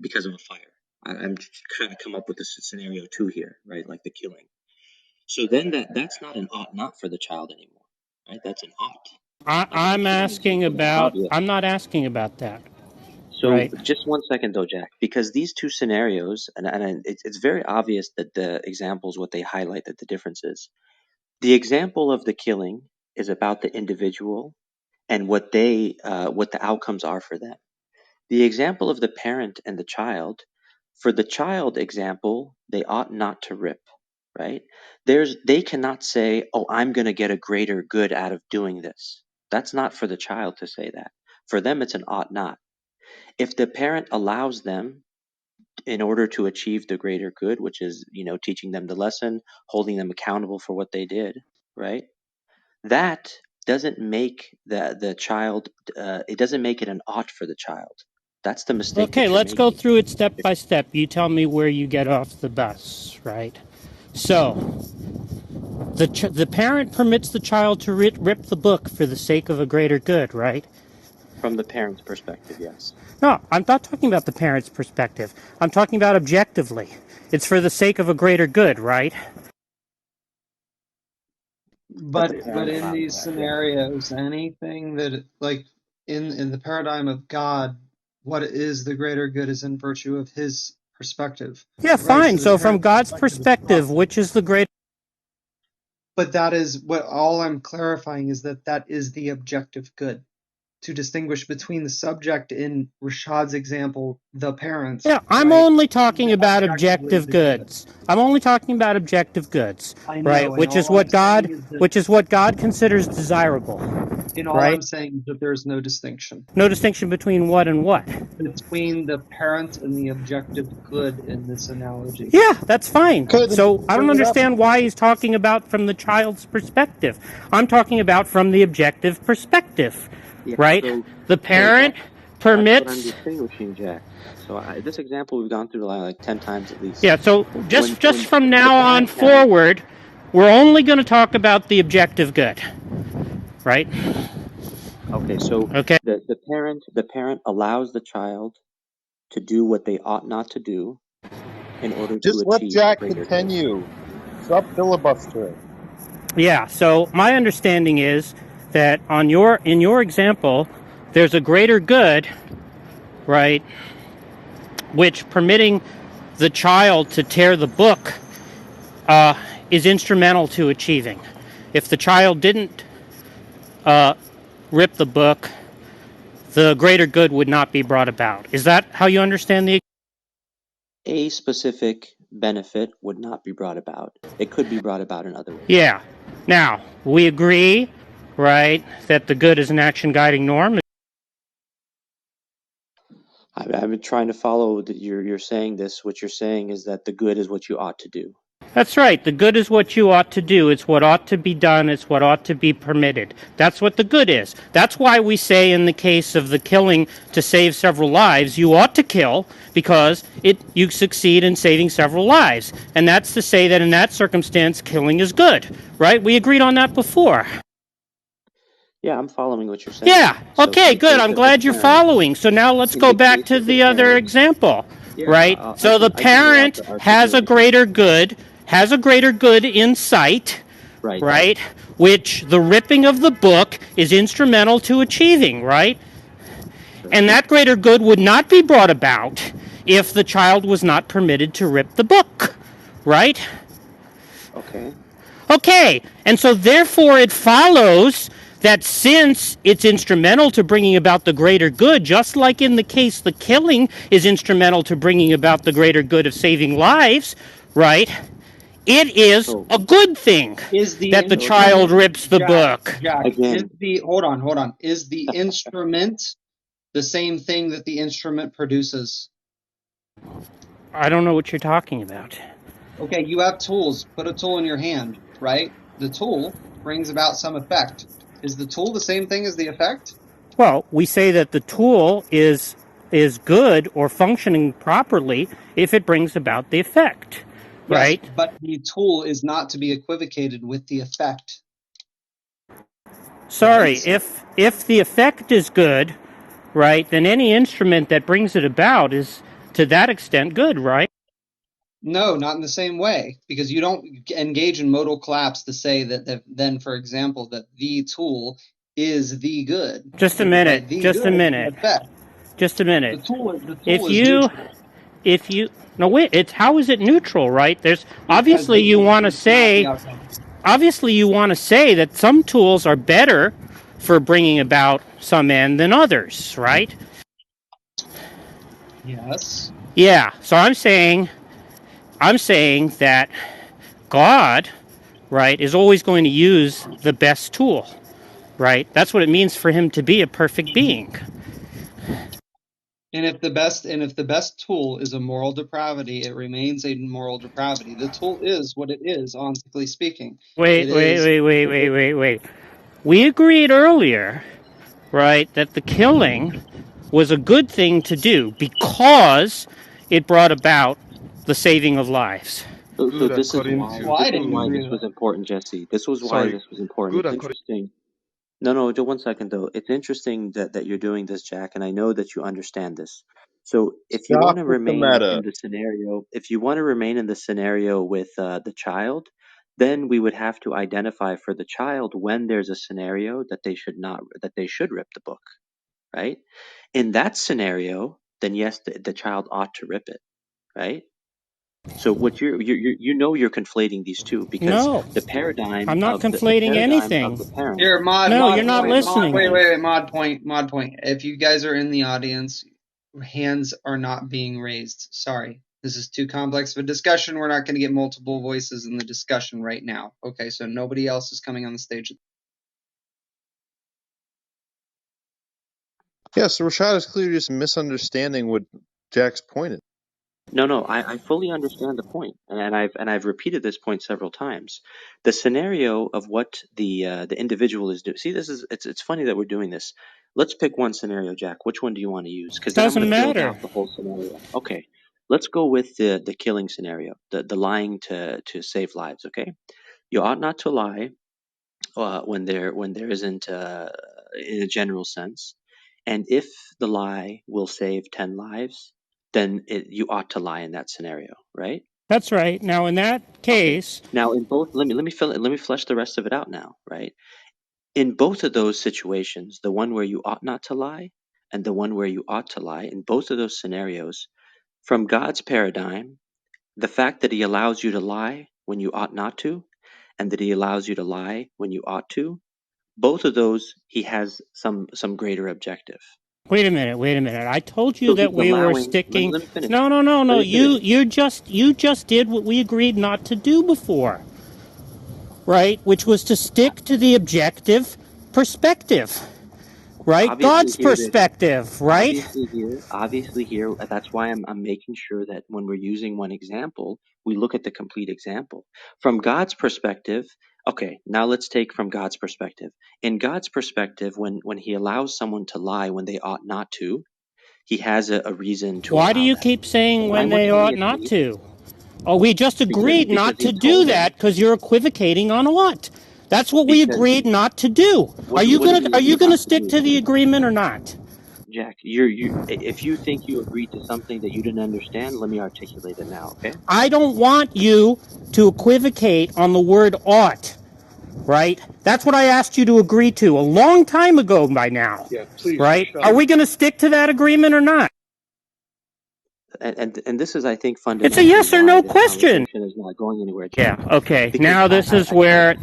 because of a fire. I'm trying to come up with a scenario 2 here, right? Like the killing. So then that's not an ought not for the child anymore, right? That's an ought. I'm asking about. I'm not asking about that. So right? just 1 second though, Jack, because these two scenarios, and it's very obvious that the examples, what they highlight, that the difference is. The example of the killing is about the individual and what the outcomes are for them. The example of the parent and the child, for the child example, they ought not to rip, right? They cannot say, "Oh, I'm going to get a greater good out of doing this." That's not for the child to say that. For them, it's an ought not. If the parent allows them in order to achieve the greater good, which is, teaching them the lesson, holding them accountable for what they did, right? That doesn't make the child, it doesn't make it an ought for the child. That's the mistake that Okay, you're let's go making. through it step by step. You tell me where you get off the bus, right? So, the parent permits the child to rip the book for the sake of a greater good, right? From the parent's perspective, yes. No, I'm not talking about the parent's perspective. I'm talking about objectively. It's for the sake of a greater good, right? That the But parent in allows these that, yeah. scenarios, anything that, like, in the paradigm of God, what is the greater good is in virtue of his perspective, Yeah, right? fine. So the So from parent's God's perspective is perspective, positive. which is the greater? But that is what all I'm clarifying is that is the objective good. To distinguish between the subject in Rashad's example, the parent, Yeah, I'm right? only talking The about objectively objective the good. goods. I'm only talking about objective goods, I right? know, and all I'm saying is that Which is what God considers desirable, right? there's no distinction No distinction between what and what. between the parent and the objective good in this analogy. Yeah, that's fine. Okay, then So I don't bring it up. understand why he's talking about from the child's perspective. I'm talking about from the objective perspective, Yeah, right? The parent that's what I'm permits. distinguishing, Jack. So this example we've gone through like 10 times at least. Yeah, so When just from the now on parent has, forward, we're only going to talk about the objective good, right? okay, so Okay. the parent allows the child to do what they ought not to do in order to Just let achieve a Jack greater good. continue. Stop filibustering. Yeah, so my understanding is that in your example, there's a greater good, right, which permitting the child to tear the book is instrumental to achieving. If the child didn't rip the book, the greater good would not be brought about. Is that how you understand the? A specific benefit would not be brought about. It could be brought about in other ways. Yeah. Now, we agree, right, that the good is an action guiding norm. I've been trying to follow that you're saying this. What you're saying is that the good is what you ought to do. That's right. The good is what you ought to do. It's what ought to be done. It's what ought to be permitted. That's what the good is. That's why we say in the case of the killing to save several lives, you ought to kill because you succeed in saving several lives. And that's to say that in that circumstance, killing is good, right? We agreed on that before. Yeah, I'm following what you're saying. Yeah. Okay, good. I'm glad you're following. So now let's go back to the other example, right? So the parent has a greater good, in sight, right? Which the ripping of the book is instrumental to achieving, right? And that greater good would not be brought about if the child was not permitted to rip the book, right? Okay, and so therefore it follows that since it's instrumental to bringing about the greater good, just like in the case the killing is instrumental to bringing about the greater good of saving lives, right? It is a good thing that the child rips the book. Jack, hold on. Is the instrument the same thing that the instrument produces? I don't know what you're talking about. Okay, you have tools. Put a tool in your hand, right? The tool brings about some effect. Is the tool the same thing as the effect? Well, we say that the tool is good or functioning properly if it brings about the effect, right? Yes, but the tool is not to be equivocated with the effect. Sorry, right? if the effect is good, right, then any instrument that brings it about is to that extent good, right? No, not in the same way, because you don't engage in modal collapse to say that then, for example, that the tool is the good. Just a Right? minute. The Just a good is minute. the effect. Just a minute. The tool If is you neutral if you no wait, it's how is it neutral, right? There's because obviously you want to it's not the say outcome. that some tools are better for bringing about some end than others, right? Yes. Yeah. So I'm saying that God, right, is always going to use the best tool, right? That's what it means for him to be a perfect being. And if the best tool is a moral depravity, it remains a moral depravity. The tool is what it is, honestly speaking. It Wait, wait, is wait, wait, wait, wait, wait. We agreed earlier, right, that the killing was a good thing to do because it brought about the saving of lives. So Good this is according why to well, I this is didn't why agree this with was that. important, Jesse. This was why sorry. this was important. Good It's according. interesting. No, just 1 second though. It's interesting that you're doing this, Jack, and I know that you understand this. So if you want Stop to with the remain meta. in the scenario, if you want to remain in the scenario with the child, then we would have to identify for the child when there's a scenario that they should not that they should rip the book, right? In that scenario, then yes, the child ought to rip it, right? So what you're conflating these two because No, the paradigm I'm not of the conflating paradigm of anything. the parent. Here, No, you're not listening. mod point. If you guys are in the audience, hands are not being raised. Sorry. This is too complex of a discussion. We're not going to get multiple voices in the discussion right now. Okay, so nobody else is coming on the stage. Yeah, so Rashad is clearly just misunderstanding what Jack's point is. No, I fully understand the point, and I've repeated this point several times. The scenario of what the individual is doing. See, it's funny that we're doing this. Let's pick one scenario, Jack. Which one do you want to use? Because then I'm going Doesn't to build matter. out the whole scenario. Okay, let's go with the killing scenario, the lying to save lives. Okay, you ought not to lie when there isn't in a general sense, and if the lie will save 10 lives, then you ought to lie in that scenario, right? That's right. Now, in that Okay. case, Now, in both, let me flesh the rest of it out now, right? In both of those situations, the one where you ought not to lie and the one where you ought to lie, in both of those scenarios, from God's paradigm, the fact that He allows you to lie when you ought not to, and that He allows you to lie when you ought to, both of those He has some greater objective. wait a minute. Wait a minute. I told you So that He's we were allowing. sticking. Let me finish. No, no, no, Let no. me finish. You just did what we agreed not to do before, right? Which was to stick to the objective perspective, right? Obviously God's here it is. perspective, right? Obviously here, that's why I'm making sure that when we're using one example, we look at the complete example. From God's perspective, okay, now let's take from God's perspective. In God's perspective, when He allows someone to lie when they ought not to, He has a reason to Why do allow you that. keep saying when they ought not Simultaneously, to? Oh, we just agreed because not to He do told them, that because you're equivocating on what? That's what we because agreed not to do. what what did we Are you agree gonna not to stick do? to the agreement or not? Jack, if you think you agreed to something that you didn't understand, let me articulate it now, okay? I don't want you to equivocate on the word ought, right? That's what I asked you to agree to a long time ago by now, Yeah, please, right? Are Rashad. we going to stick to that agreement or not? And this is, I think, It's a fundamentally yes or why no this question. conversation is not going anywhere, Yeah, Jack. okay. Because Now I this is highlighted. where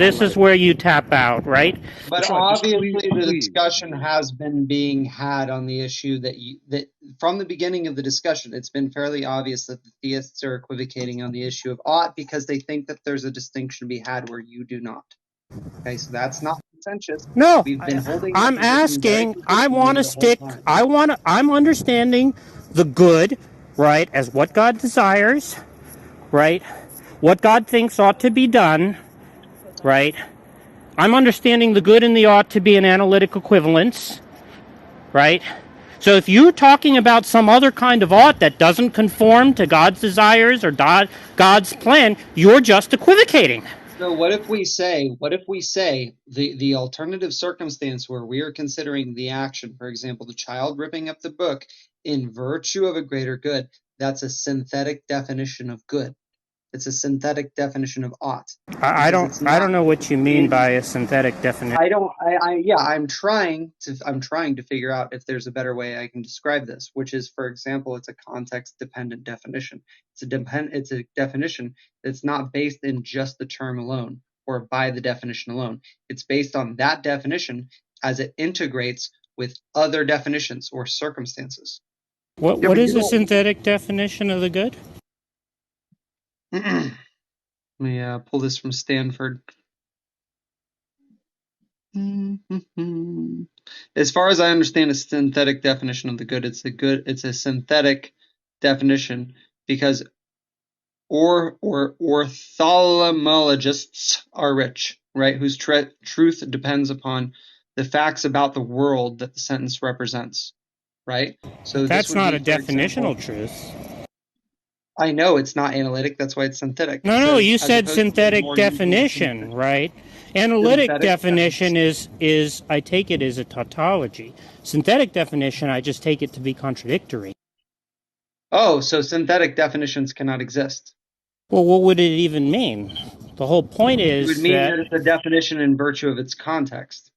you tap out, right? But Rashad, just please, obviously, the please. discussion has been being had on the issue that from the beginning of the discussion, it's been fairly obvious that the theists are equivocating on the issue of ought because they think that there's a distinction to be had where you do not. Okay, so that's not contentious. No, We've been holding that I'm position very asking. I want consistently to the whole stick. time. I'm understanding the good, right, as what God desires, right, what God thinks ought to be done, right. I'm understanding the good and the ought to be an analytic equivalence, right. So if you're talking about some other kind of ought that doesn't conform to God's desires or God's plan, you're just equivocating. So what if we say the alternative circumstance where we are considering the action, for example, the child ripping up the book in virtue of a greater good, that's a synthetic definition of good. It's a synthetic definition of ought. I Because it's not don't know what you mean by a synthetic definition. I'm trying to figure out if there's a better way I can describe this, which is, for example, it's a context dependent definition. It's a definition that's not based in just the term alone or by the definition alone. It's based on that definition as it integrates with other definitions or circumstances. What is a synthetic definition of the good? Let me pull this from Stanford. As far as I understand a synthetic definition of the good, it's a synthetic definition because ortholomologists are rich, right? Whose truth depends upon the facts about the world that the sentence represents, right? So that's this would not be, a definitional truth. I know it's not analytic. That's why it's synthetic. No, you said synthetic definition, right? Analytic definition is I take it as a tautology. Synthetic definition, I just take it to be contradictory. Oh, so synthetic definitions cannot exist. Well, what would it even mean? The whole point is it would mean that it's a definition in virtue of its context.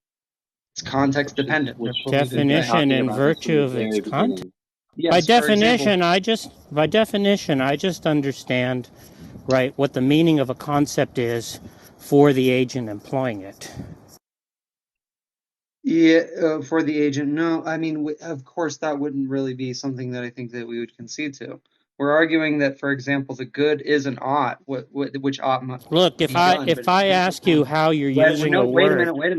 It's context dependent. Definition in virtue of its context. Yes, by definition, I just understand, right, what the meaning of a concept is for the agent employing it. Yeah, for the agent, no. I mean, of course, that wouldn't really be something that I think that we would concede to. We're arguing that, for example, the good is an ought, which ought must look. If I ask you how you're using a word, wait a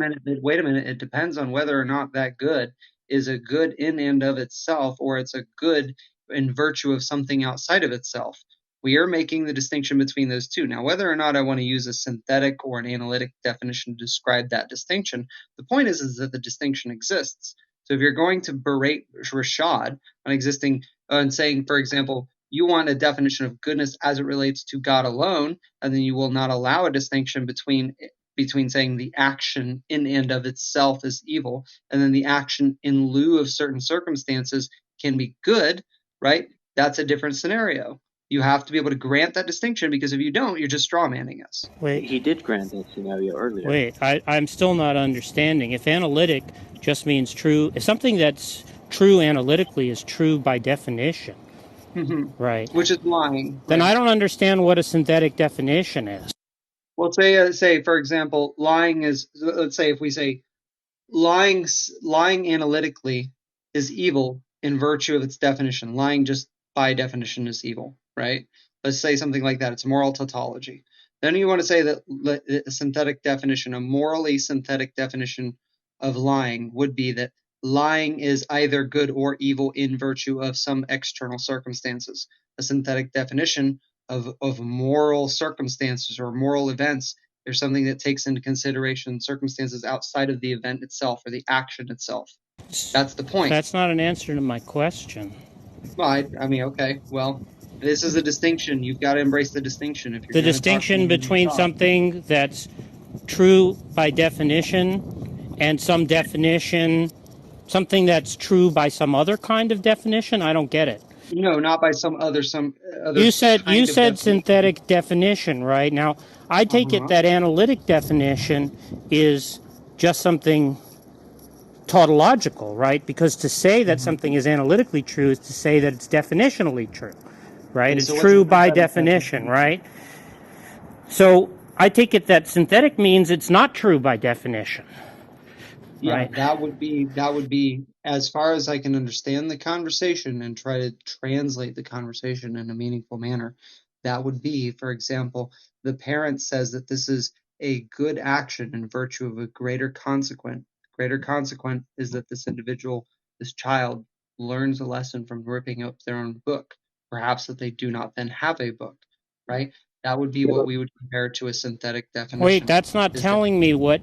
minute. It depends on whether or not that good is a good in and of itself, or it's a good in virtue of something outside of itself. We are making the distinction between those two. Now, whether or not I want to use a synthetic or an analytic definition to describe that distinction, the point is that the distinction exists. So if you're going to berate Rashad on existing and saying, for example, you want a definition of goodness as it relates to God alone, and then you will not allow a distinction between saying the action in and of itself is evil, and then the action in lieu of certain circumstances can be good, right? That's a different scenario. You have to be able to grant that distinction, because if you don't, you're just strawmanning us. Wait. He did grant that scenario earlier. Wait, I'm still not understanding. If analytic just means true, if something that's true analytically is true by definition, right? Which is lying. Then I don't understand what a synthetic definition is. Well, say for example, lying is. Let's say if we say lying analytically is evil in virtue of its definition. Lying just by definition is evil, right? Let's say something like that. It's a moral tautology. Then you want to say that a synthetic definition, a morally synthetic definition of lying would be that lying is either good or evil in virtue of some external circumstances. A synthetic definition of moral circumstances or moral events, there's something that takes into consideration circumstances outside of the event itself or the action itself. That's the point. That's not an answer to my question. Well, I mean, okay. Well, this is a distinction. You've got to embrace the distinction. If you're the distinction between something that's true by definition and some definition, something that's true by some other kind of definition, I don't get it. No, not by some other. You said synthetic definition, right? Now, I take it that analytic definition is just something tautological, right? Because to say that something is analytically true is to say that it's definitionally true, right? It's true by definition, right? So I take it that synthetic means it's not true by definition. Yeah, right? that would be, as far as I can understand the conversation and try to translate the conversation in a meaningful manner, that would be, for example, the parent says that this is a good action in virtue of a greater consequent. Greater consequent is that this individual, this child, learns a lesson from ripping up their own book, perhaps that they do not then have a book, right? That would be what we would compare to a synthetic definition. Wait, that's not telling me what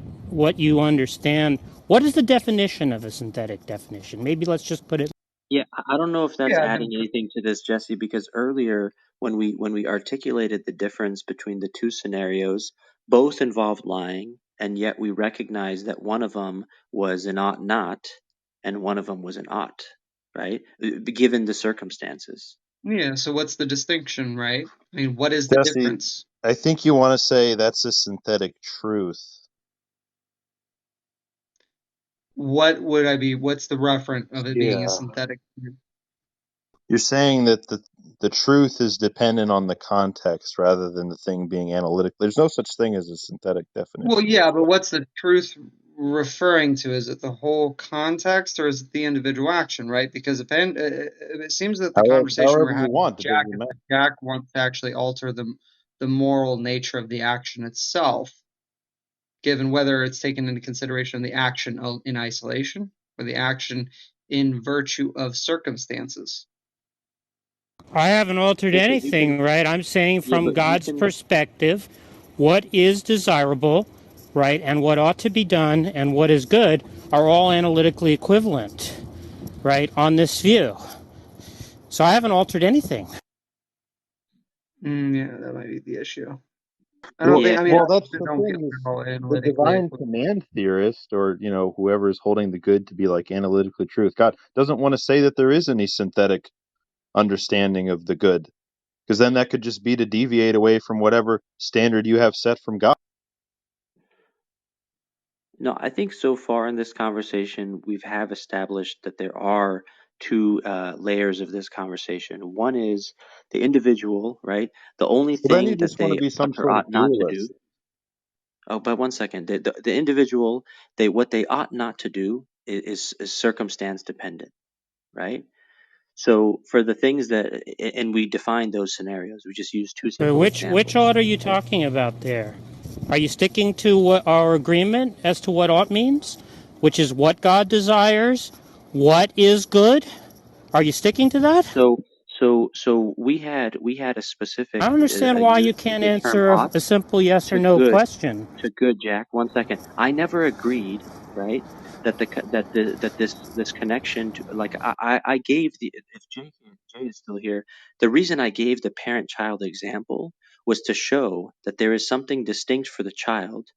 you understand. What is the definition of a synthetic definition? Maybe let's just put it Yeah, I don't know if that's Yeah, adding anything to this, Jesse, because earlier when we articulated the difference between the two scenarios, both involved lying, and yet we recognized that one of them was an ought not, and one of them was an ought, right? Given the circumstances. yeah. So what's the distinction, right? I mean, what is the Jesse, difference? I think you want to say that's a synthetic truth. What would I be? What's the referent of it being a Yeah. synthetic? You're saying that the truth is dependent on the context rather than the thing being analytic. There's no such thing as a synthetic Well, definition. yeah, but what's the truth referring to? Is it the whole context or is it the individual action, right? Because it seems that the conversation we're However you having with want, it Jack doesn't is matter. that Jack wants to actually alter the moral nature of the action itself, given whether it's taken into consideration the action in isolation or the action in virtue of circumstances. I haven't altered Yeah, but you can. anything, right? I'm saying Yeah, from but you God's can. perspective, what is desirable, right, and what ought to be done and what is good are all analytically equivalent, right, on this view. So I haven't altered anything. Yeah, that might be the issue. I don't Well, think. Yeah, I mean, well, I that's the don't feel thing. they're all The analytically divine equivalent. command theorist, or whoever is holding the good to be like analytically truth, God doesn't want to say that there is any synthetic understanding of the good, because then that could just be to deviate away from whatever standard you have set from God. no, I think so far in this conversation, have established that there are two layers of this conversation. One is the individual, right? The only Well, then you thing that just want to they be some ought or sort of ought not to do. dualist. Oh, but one second. The individual, what they ought not to do is circumstance dependent, right? So for the things that, and we define those scenarios. We just use two simple Which examples. ought are you talking about there? Are you sticking to what our agreement as to what ought means, which is what God desires, what is good? Are you sticking to that? So we had a I specific don't understand why you use can't the term answer ought a simple yes or to no good question. Jack. One second. I never agreed, right? That this connection to, like, I gave the, if Jay is still here, the reason I gave the parent child example was to show that there is something distinct for the child,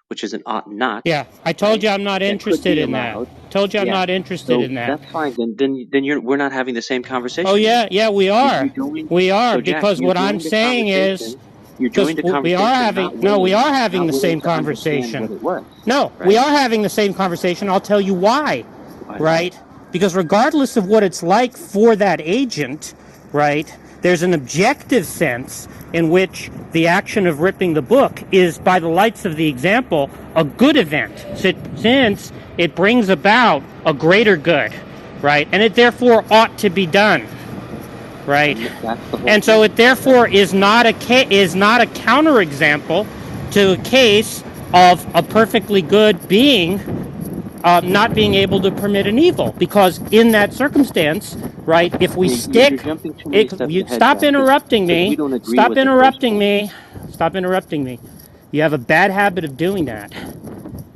which is an ought not, Yeah, I told right? you I'm not That could interested be in that. allowed. Told you I'm Yeah. not interested So in that. that's fine. Then we're not having the same Oh conversation then. yeah, we You are. joined. We are So Jack, because you what I'm joined the saying is conversation. You because joined the we are conversation having no, we are having not the willing same to understand conversation. what it was, No, we right? are having the same conversation. I'll tell you why. Why is that? Right? Because regardless of what it's like for that agent, right, there's an objective sense in which the action of ripping the book is, by the lights of the example, a good event, since it brings about a greater good, right? And it therefore ought to be done, right? And that's the whole And so point. it therefore is not a counterexample to a case of a perfectly good being not being able to permit an evil, because in that circumstance, right, if we You're stick jumping too many it, steps you ahead, stop Jack, interrupting because we me, don't agree stop with the first interrupting point. me, stop interrupting me. You have a bad habit of doing that.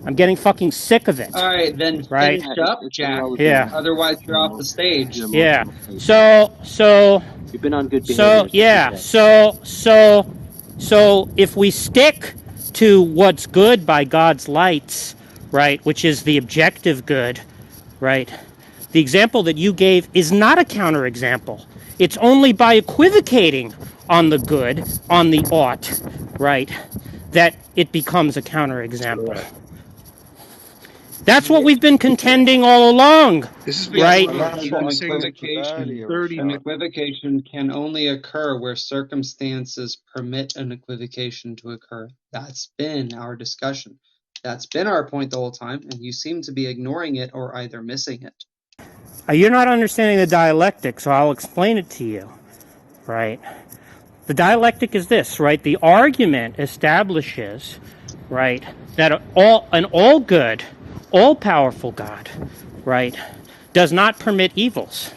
I'm getting fucking sick of it, All right, then right? finish Yeah, up, it's been Jack. well Yeah, addressed. Otherwise, you're off the Your stage. yeah. emotional state. You've been on good behavior, so keep Yeah, that. so if we stick to what's good by God's lights, right, which is the objective good, right? The example that you gave is not a counterexample. It's only by equivocating on the good, on the ought, right, that it becomes a counterexample. Correct. That's what Yeah, we've been contending all along, This is yeah, what right? but I'm look, not the I've been saying like equivocation, 30 an minutes. equivocation can only occur where circumstances permit an equivocation to occur. That's been our discussion. That's been our point the whole time, and you seem to be ignoring it or either missing it. You're not understanding the dialectic, so I'll explain it to you, right? The dialectic is this, right? The argument establishes, right, that an all good, all powerful God, right, does not permit evils,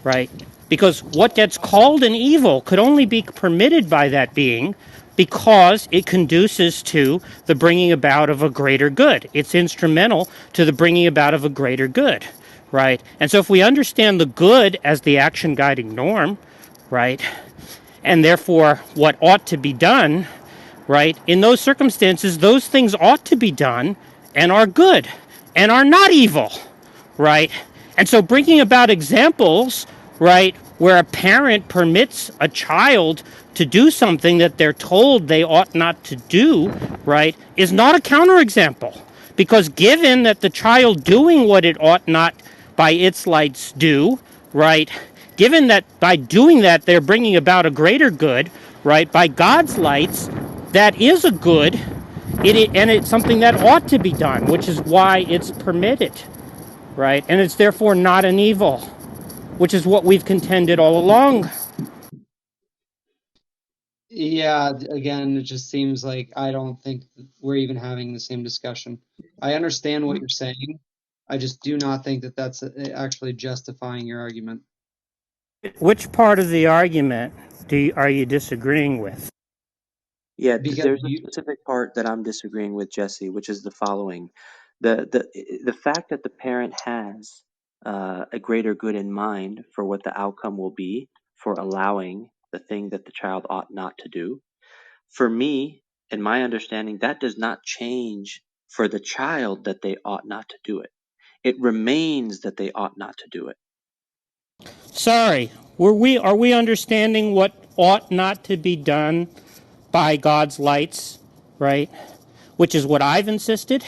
right? Because what gets called an evil could only be permitted by that being because it conduces to the bringing about of a greater good. It's instrumental to the bringing about of a greater good, right? And so if we understand the good as the action guiding norm, right, and therefore what ought to be done, right, in those circumstances, those things ought to be done and are good and are not evil, right? And so bringing about examples, right, where a parent permits a child to do something that they're told they ought not to do, right, is not a counterexample. Because given that the child doing what it ought not by its lights do, right, given that by doing that they're bringing about a greater good, right, by God's lights, that is a good, and it's something that ought to be done, which is why it's permitted, right? And it's therefore not an evil, which is what we've contended all along. Yeah, again, it just seems like I don't think we're even having the same discussion. I understand what you're saying. I just do not think that that's actually justifying your argument. Which part of the argument are you disagreeing with? Yeah, Because there's a you, specific part that I'm disagreeing with Jesse, which is the following: the fact that the parent has a greater good in mind for what the outcome will be for allowing the thing that the child ought not to do. For me, in my understanding, that does not change for the child that they ought not to do it. It remains that they ought not to do it. Sorry, are we understanding what ought not to be done by God's lights, right? Which is what I've insisted.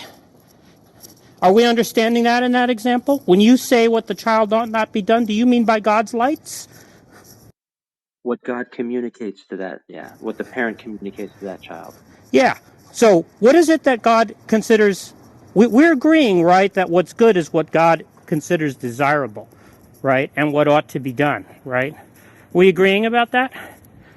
Are we understanding that in that example? When you say what the child ought not be done, do you mean by God's lights? What God communicates to that, yeah, what the parent communicates to that child. Yeah. So what is it that God considers? We're agreeing, right, that what's good is what God considers desirable, right, and what ought to be done, right? We agreeing about that?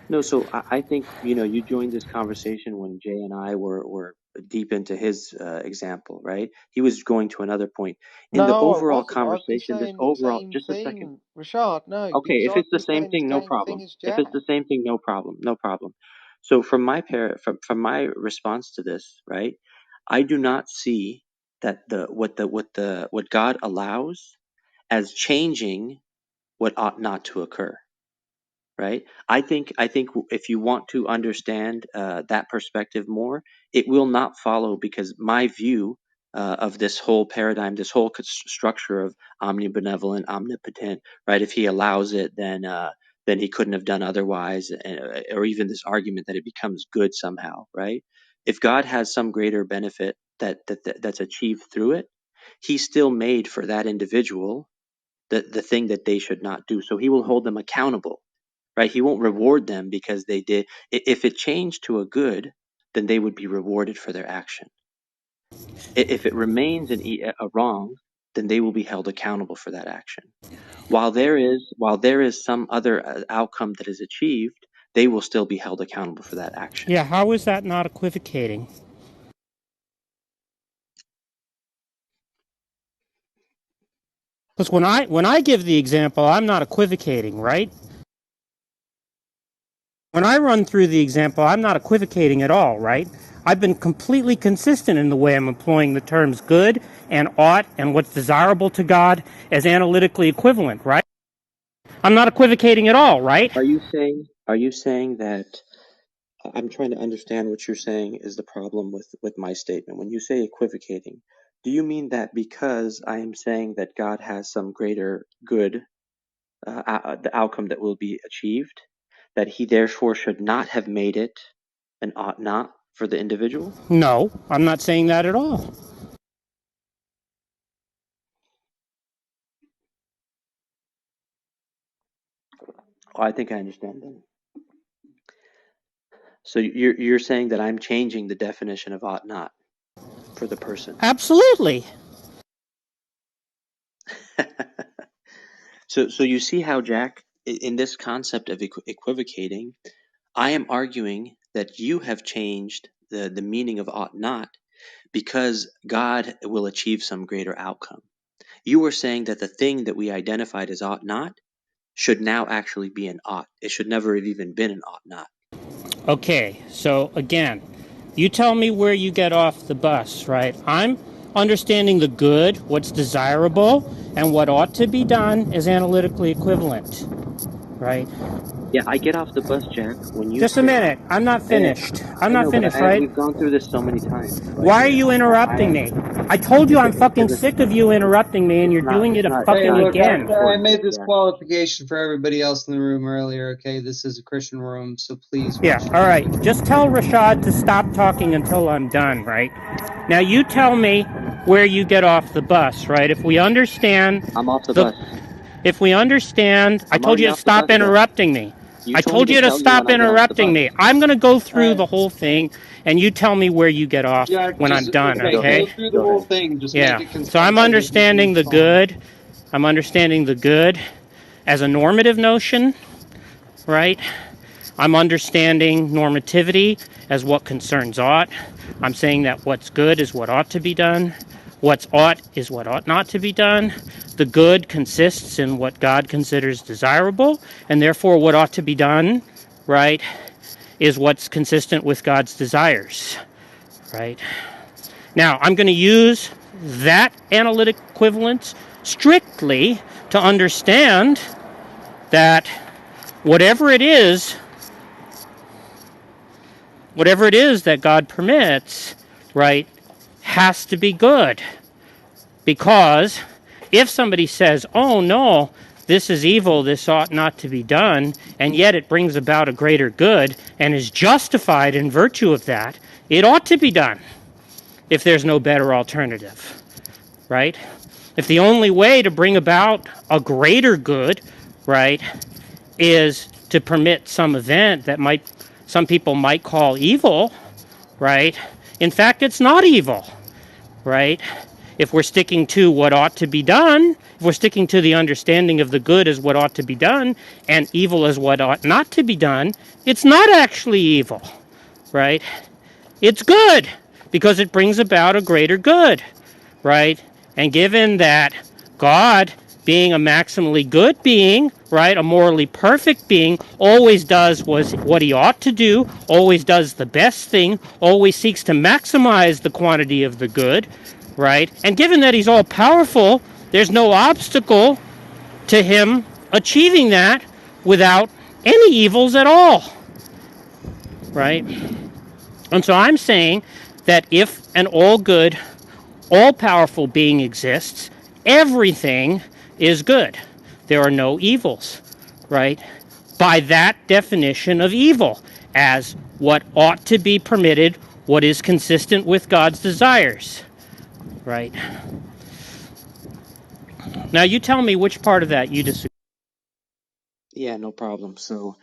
No, so I think, you joined this conversation when Jay and I were deep into his example, right? He was going to another point. In the No, I overall wasn't. I've been conversation, this saying the overall, same just a second. thing, Rashad. No, Okay, because if I've it's the been same saying the thing, no same thing problem. as If it's Jack. the same thing, no problem, no problem. So from my response to this, right? I do not see that what God allows as changing what ought not to occur, right? I think if you want to understand that perspective more, it will not follow, because my view of this whole paradigm, this whole structure of omnibenevolent, omnipotent, right? If he allows it, then he couldn't have done otherwise, or even this argument that it becomes good somehow, right? If God has some greater benefit that's achieved through it, he still made for that individual the thing that they should not do. So he will hold them accountable, right? He won't reward them because they did. If it changed to a good, then they would be rewarded for their action. If it remains a wrong, then they will be held accountable for that action. While there is some other outcome that is achieved, they will still be held accountable for that action. Yeah, how is that not equivocating? Because when I give the example, I'm not equivocating, right? When I run through the example, I'm not equivocating at all, right? I've been completely consistent in the way I'm employing the terms good and ought and what's desirable to God as analytically equivalent, right? I'm not equivocating at all, right? Are you saying that? I'm trying to understand what you're saying is the problem with my statement. When you say equivocating, do you mean that because I am saying that God has some greater good, the outcome that will be achieved, that he therefore should not have made it an ought not for the individual? No, I'm not saying that at all. Oh, I think I understand then. So you're saying that I'm changing the definition of ought not for the person. Absolutely. So you see how, Jack, in this concept of equivocating, I am arguing that you have changed the meaning of ought not because God will achieve some greater outcome. You were saying that the thing that we identified as ought not should now actually be an ought. It should never have even been an ought not. Okay, so again, you tell me where you get off the bus, right? understanding the good, what's desirable, and what ought to be done is analytically equivalent, right? Yeah, I get off the bus, Jack, when you Just a say, minute. I'm not yeah, finished. I'm I not know, but finished, right? we've gone through this so many times. Like, Why are you interrupting me? I told you I'm fucking because sick of you interrupting me, and you're doing it Hey, fucking look, it's not again. I important, made this Jack. qualification for everybody else in the room earlier, okay? This is a Christian room, so please Yeah, restrain. all right. Just tell Rashad to stop talking until I'm done, right? Now you tell me where you get off the bus, right? If we understand I'm off the the bus. I I'm told already you to off the bus, stop Jack. interrupting me. You I told me told to you to tell you when stop I get off the interrupting bus. me. I'm going to go through Alright, the whole thing and you tell me where you get off Jack, when I'm just, done, okay, Go ahead. okay? go through the Go whole ahead. thing, just make Yeah. it So I'm concise so we can understanding move the on. good. I'm understanding the good as a normative notion, right? I'm understanding normativity as what concerns ought. I'm saying that what's good is what ought to be done. What's ought is what ought not to be done. The good consists in what God considers desirable, and therefore what ought to be done, right, is what's consistent with God's desires, right? Now, I'm going to use that analytic equivalence strictly to understand that whatever it is that God permits, right, has to be good. Because if somebody says, oh no, this is evil, this ought not to be done, and yet it brings about a greater good and is justified in virtue of that, it ought to be done if there's no better alternative, right? If the only way to bring about a greater good, right, is to permit some event that some people might call evil, right? In fact, it's not evil, right? If we're sticking to what ought to be done, if we're sticking to the understanding of the good as what ought to be done and evil as what ought not to be done, it's not actually evil, right? It's good because it brings about a greater good, right? And given that God, being a maximally good being, right, a morally perfect being, always does what he ought to do, always does the best thing, always seeks to maximize the quantity of the good, right? And given that he's all powerful, there's no obstacle to him achieving that without any evils at all, right? And so I'm saying that if an all good, all powerful being exists, everything is good. There are no evils, right? By that definition of evil, as what ought to be permitted, what is consistent with God's desires, right? Now you tell me which part of that you disagree. Yeah, no problem. So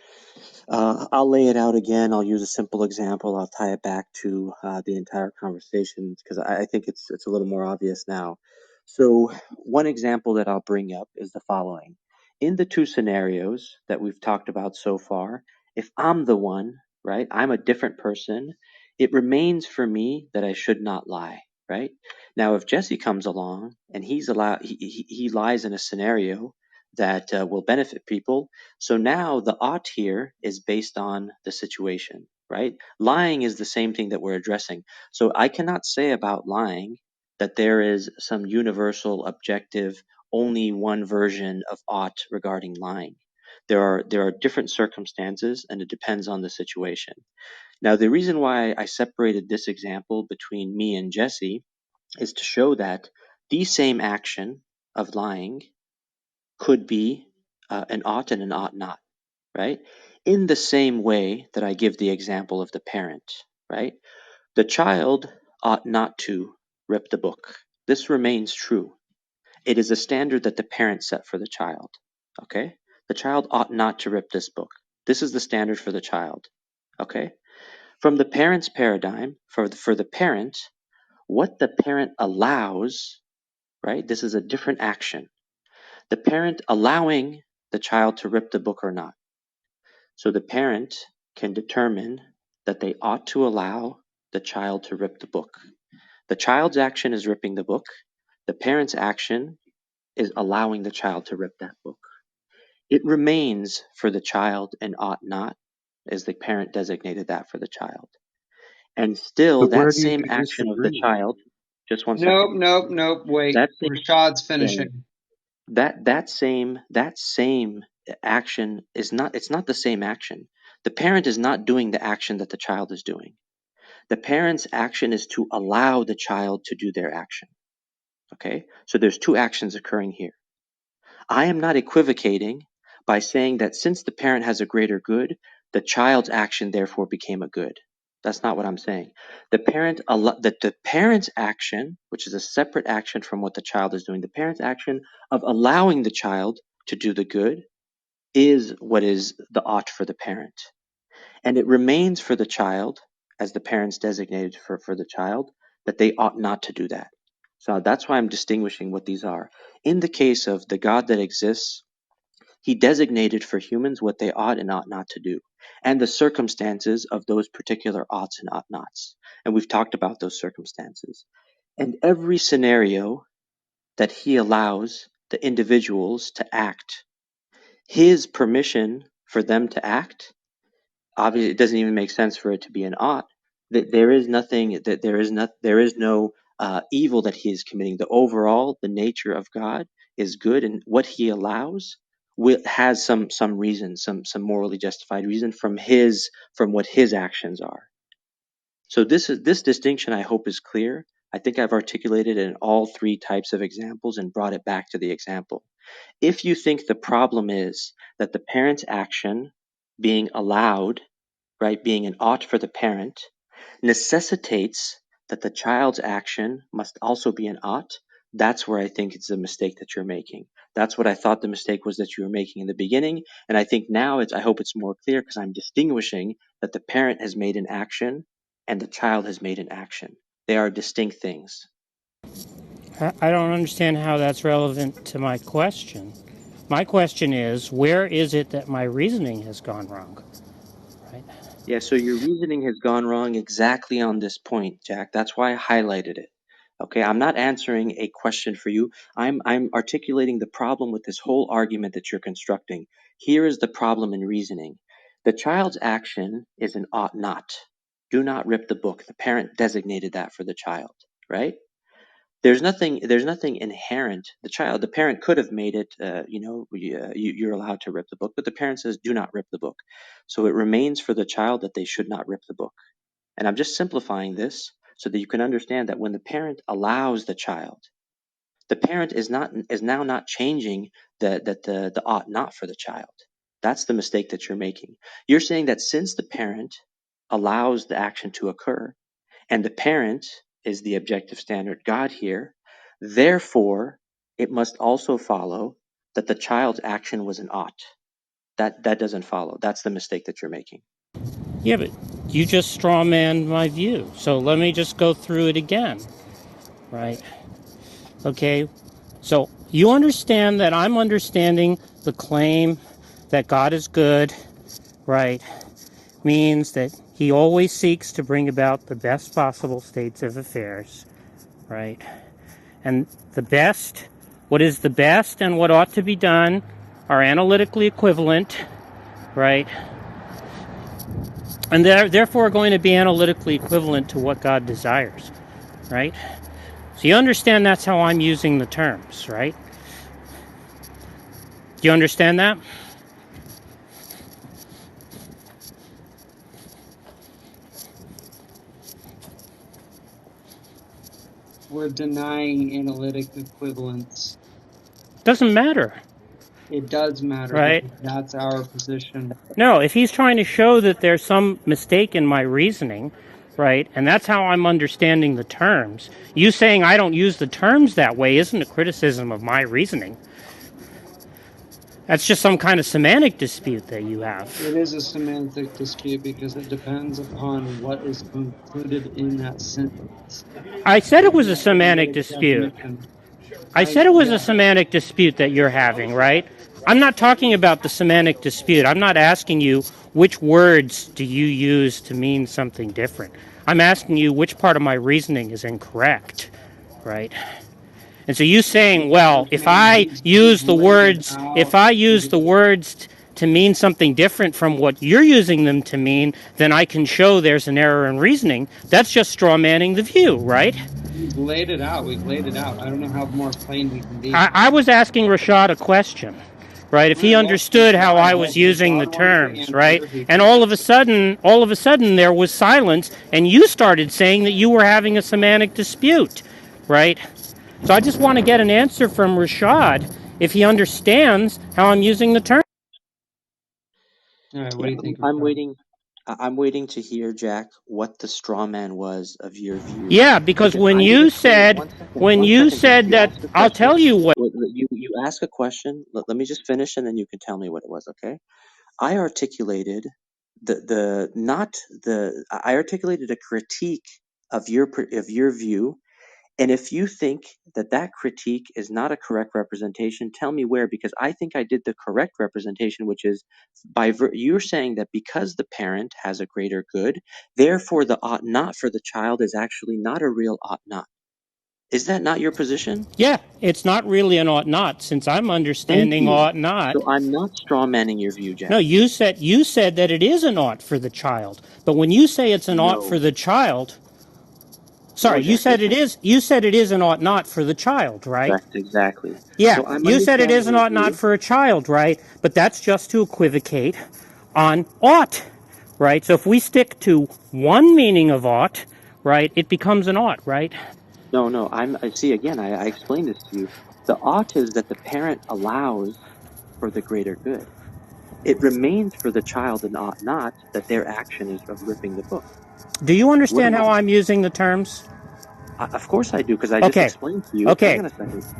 I'll lay it out again. I'll use a simple example. I'll tie it back to the entire conversation because I think it's a little more obvious now. So one example that I'll bring up is the following. In the two scenarios that we've talked about so far, if I'm the one, right, I'm a different person, it remains for me that I should not lie, right? Now, if Jesse comes along and he lies in a scenario that will benefit people, so now the ought here is based on the situation, right? Lying is the same thing that we're addressing. So I cannot say about lying that there is some universal, objective, only one version of ought regarding lying. There are different circumstances and it depends on the situation. Now, the reason why I separated this example between me and Jesse is to show that the same action of lying could be an ought and an ought not, right? In the same way that I give the example of the parent, right? The child ought not to rip the book. This remains true. It is a standard that the parent set for the child, okay? The child ought not to rip this book. This is the standard for the child, okay? From the parent's paradigm, for the parent, what the parent allows, right? This is a different action. The parent allowing the child to rip the book or not. So the parent can determine that they ought to allow the child to rip the book. The child's action is ripping the book. The parent's action is allowing the child to rip that book. It remains for the child and ought not, as the parent designated that for the child. And still, But that where do same you action of the disagree? child. Just 1 second. Nope. Wait. That Rashad's yeah, finishing. that same action is not, it's not the same action. The parent is not doing the action that the child is doing. The parent's action is to allow the child to do their action. Okay? So there's two actions occurring here. I am not equivocating by saying that since the parent has a greater good, the child's action therefore became a good. That's not what I'm saying. The parent's action, which is a separate action from what the child is doing, the parent's action of allowing the child to do the good is what is the ought for the parent. And it remains for the child, as the parents designated for the child, that they ought not to do that. So that's why I'm distinguishing what these are. In the case of the God that exists, he designated for humans what they ought and ought not to do, and the circumstances of those particular oughts and ought nots. And we've talked about those circumstances. And every scenario that he allows the individuals to act, his permission for them to act, obviously it doesn't even make sense for it to be an ought. That there is no evil that he is committing. The nature of God is good, and what he allows has some reason, some morally justified reason from what his actions are. So this distinction, I hope, is clear. I think I've articulated it in all three types of examples and brought it back to the example. If you think the problem is that the parent's action being allowed, right, being an ought for the parent, necessitates that the child's action must also be an ought, that's where I think it's a mistake that you're making. That's what I thought the mistake was that you were making in the beginning, and I think now I hope it's more clear because I'm distinguishing that the parent has made an action and the child has made an action. They are distinct things. I don't understand how that's relevant to my question. My question is, where is it that my reasoning has gone wrong? Right? Yeah, so your reasoning has gone wrong exactly on this point, Jack. That's why I highlighted it. Okay, I'm not answering a question for you. I'm articulating the problem with this whole argument that you're constructing. Here is the problem in reasoning. The child's action is an ought not. Do not rip the book. The parent designated that for the child, right? There's nothing inherent. The parent could have made it, you're allowed to rip the book, but the parent says, do not rip the book. So it remains for the child that they should not rip the book. And I'm just simplifying this so that you can understand that when the parent allows the child, the parent is now not changing the ought not for the child. That's the mistake that you're making. You're saying that since the parent allows the action to occur, and the parent is the objective standard God here, therefore it must also follow that the child's action was an ought. That doesn't follow. That's the mistake that you're making. Yeah, but you just strawmanned my view. So let me just go through it again. Right? Okay? So you understand that I'm understanding the claim that God is good, right? Means that he always seeks to bring about the best possible states of affairs, right? And what is the best and what ought to be done are analytically equivalent, right? And they're therefore going to be analytically equivalent to what God desires, right? So you understand that's how I'm using the terms, right? Do you understand that? We're denying analytic equivalence. Doesn't matter. It does matter, right? because that's our position. No, if he's trying to show that there's some mistake in my reasoning, right, and that's how I'm understanding the terms, you saying I don't use the terms that way isn't a criticism of my reasoning. That's just some kind of semantic dispute that you have. It is a semantic dispute because it depends upon what is concluded in that sentence. I said it was a That semantic analytic dispute. definition. I said it was a Yeah. semantic dispute that you're having, right? I'm not talking about the semantic dispute. I'm not asking you which words do you use to mean something different. I'm asking you which part of my reasoning is incorrect, right? And so you saying, well, if I use the words to mean something different from what you're using them to mean, then I can show there's an error in reasoning. That's just straw manning the view, right? We've laid it out. I don't know how more plain we can be. I was asking Rashad a question, right? If he understood how I was using the terms, right? And all of a sudden, there was silence, and you started saying that you were having a semantic dispute, right? So I just want to get an answer from Rashad if he understands how I'm using the term. All right, what do you think? I'm waiting to hear, Jack, what the straw man was of your view. Yeah, because when you said that, I'll tell you what. You ask a question. Let me just finish, and then you can tell me what it was. Okay? I articulated I articulated a critique of your view. And if you think that critique is not a correct representation, tell me where, because I think I did the correct representation, which is you're saying that because the parent has a greater good, therefore the ought not for the child is actually not a real ought not. Is that not your position? Yeah, it's not really an ought not, since I'm understanding ought not. So I'm not strawmanning your view, Jack. No, you said that it is an ought for the child, but when you say it's an ought for the child, sorry, you said it is an ought not for the child, right? Correct, exactly. Yeah, So you said it is an ought not for a child, right? But that's just to equivocate on ought, right? So if we stick to one meaning of ought, right, it becomes an ought, right? No, I see again, I explained this to you. The ought is that the parent allows for the greater good. It remains for the child an ought not that their action is of ripping the book. Do you understand how I'm using the terms? Of course I do, because I just explained to you. Okay.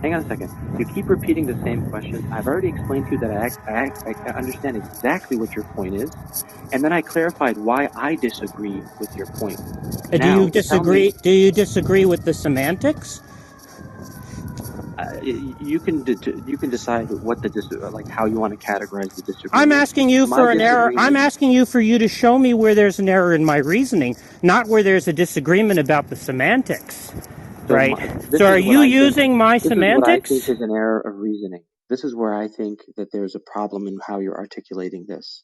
Hang on a second. You keep repeating the same questions. I've already explained to you that I understand exactly what your point is, and then I clarified why I disagree with your point. Do you disagree? Do you disagree with the semantics? You can decide what how you want to categorize the disagreement. I'm asking you for an error. I'm asking you for you to show me where there's an error in my reasoning, not where there's a disagreement about the semantics. Right? So are you using my semantics? This is what I think is an error of reasoning. This is where I think that there's a problem in how you're articulating this.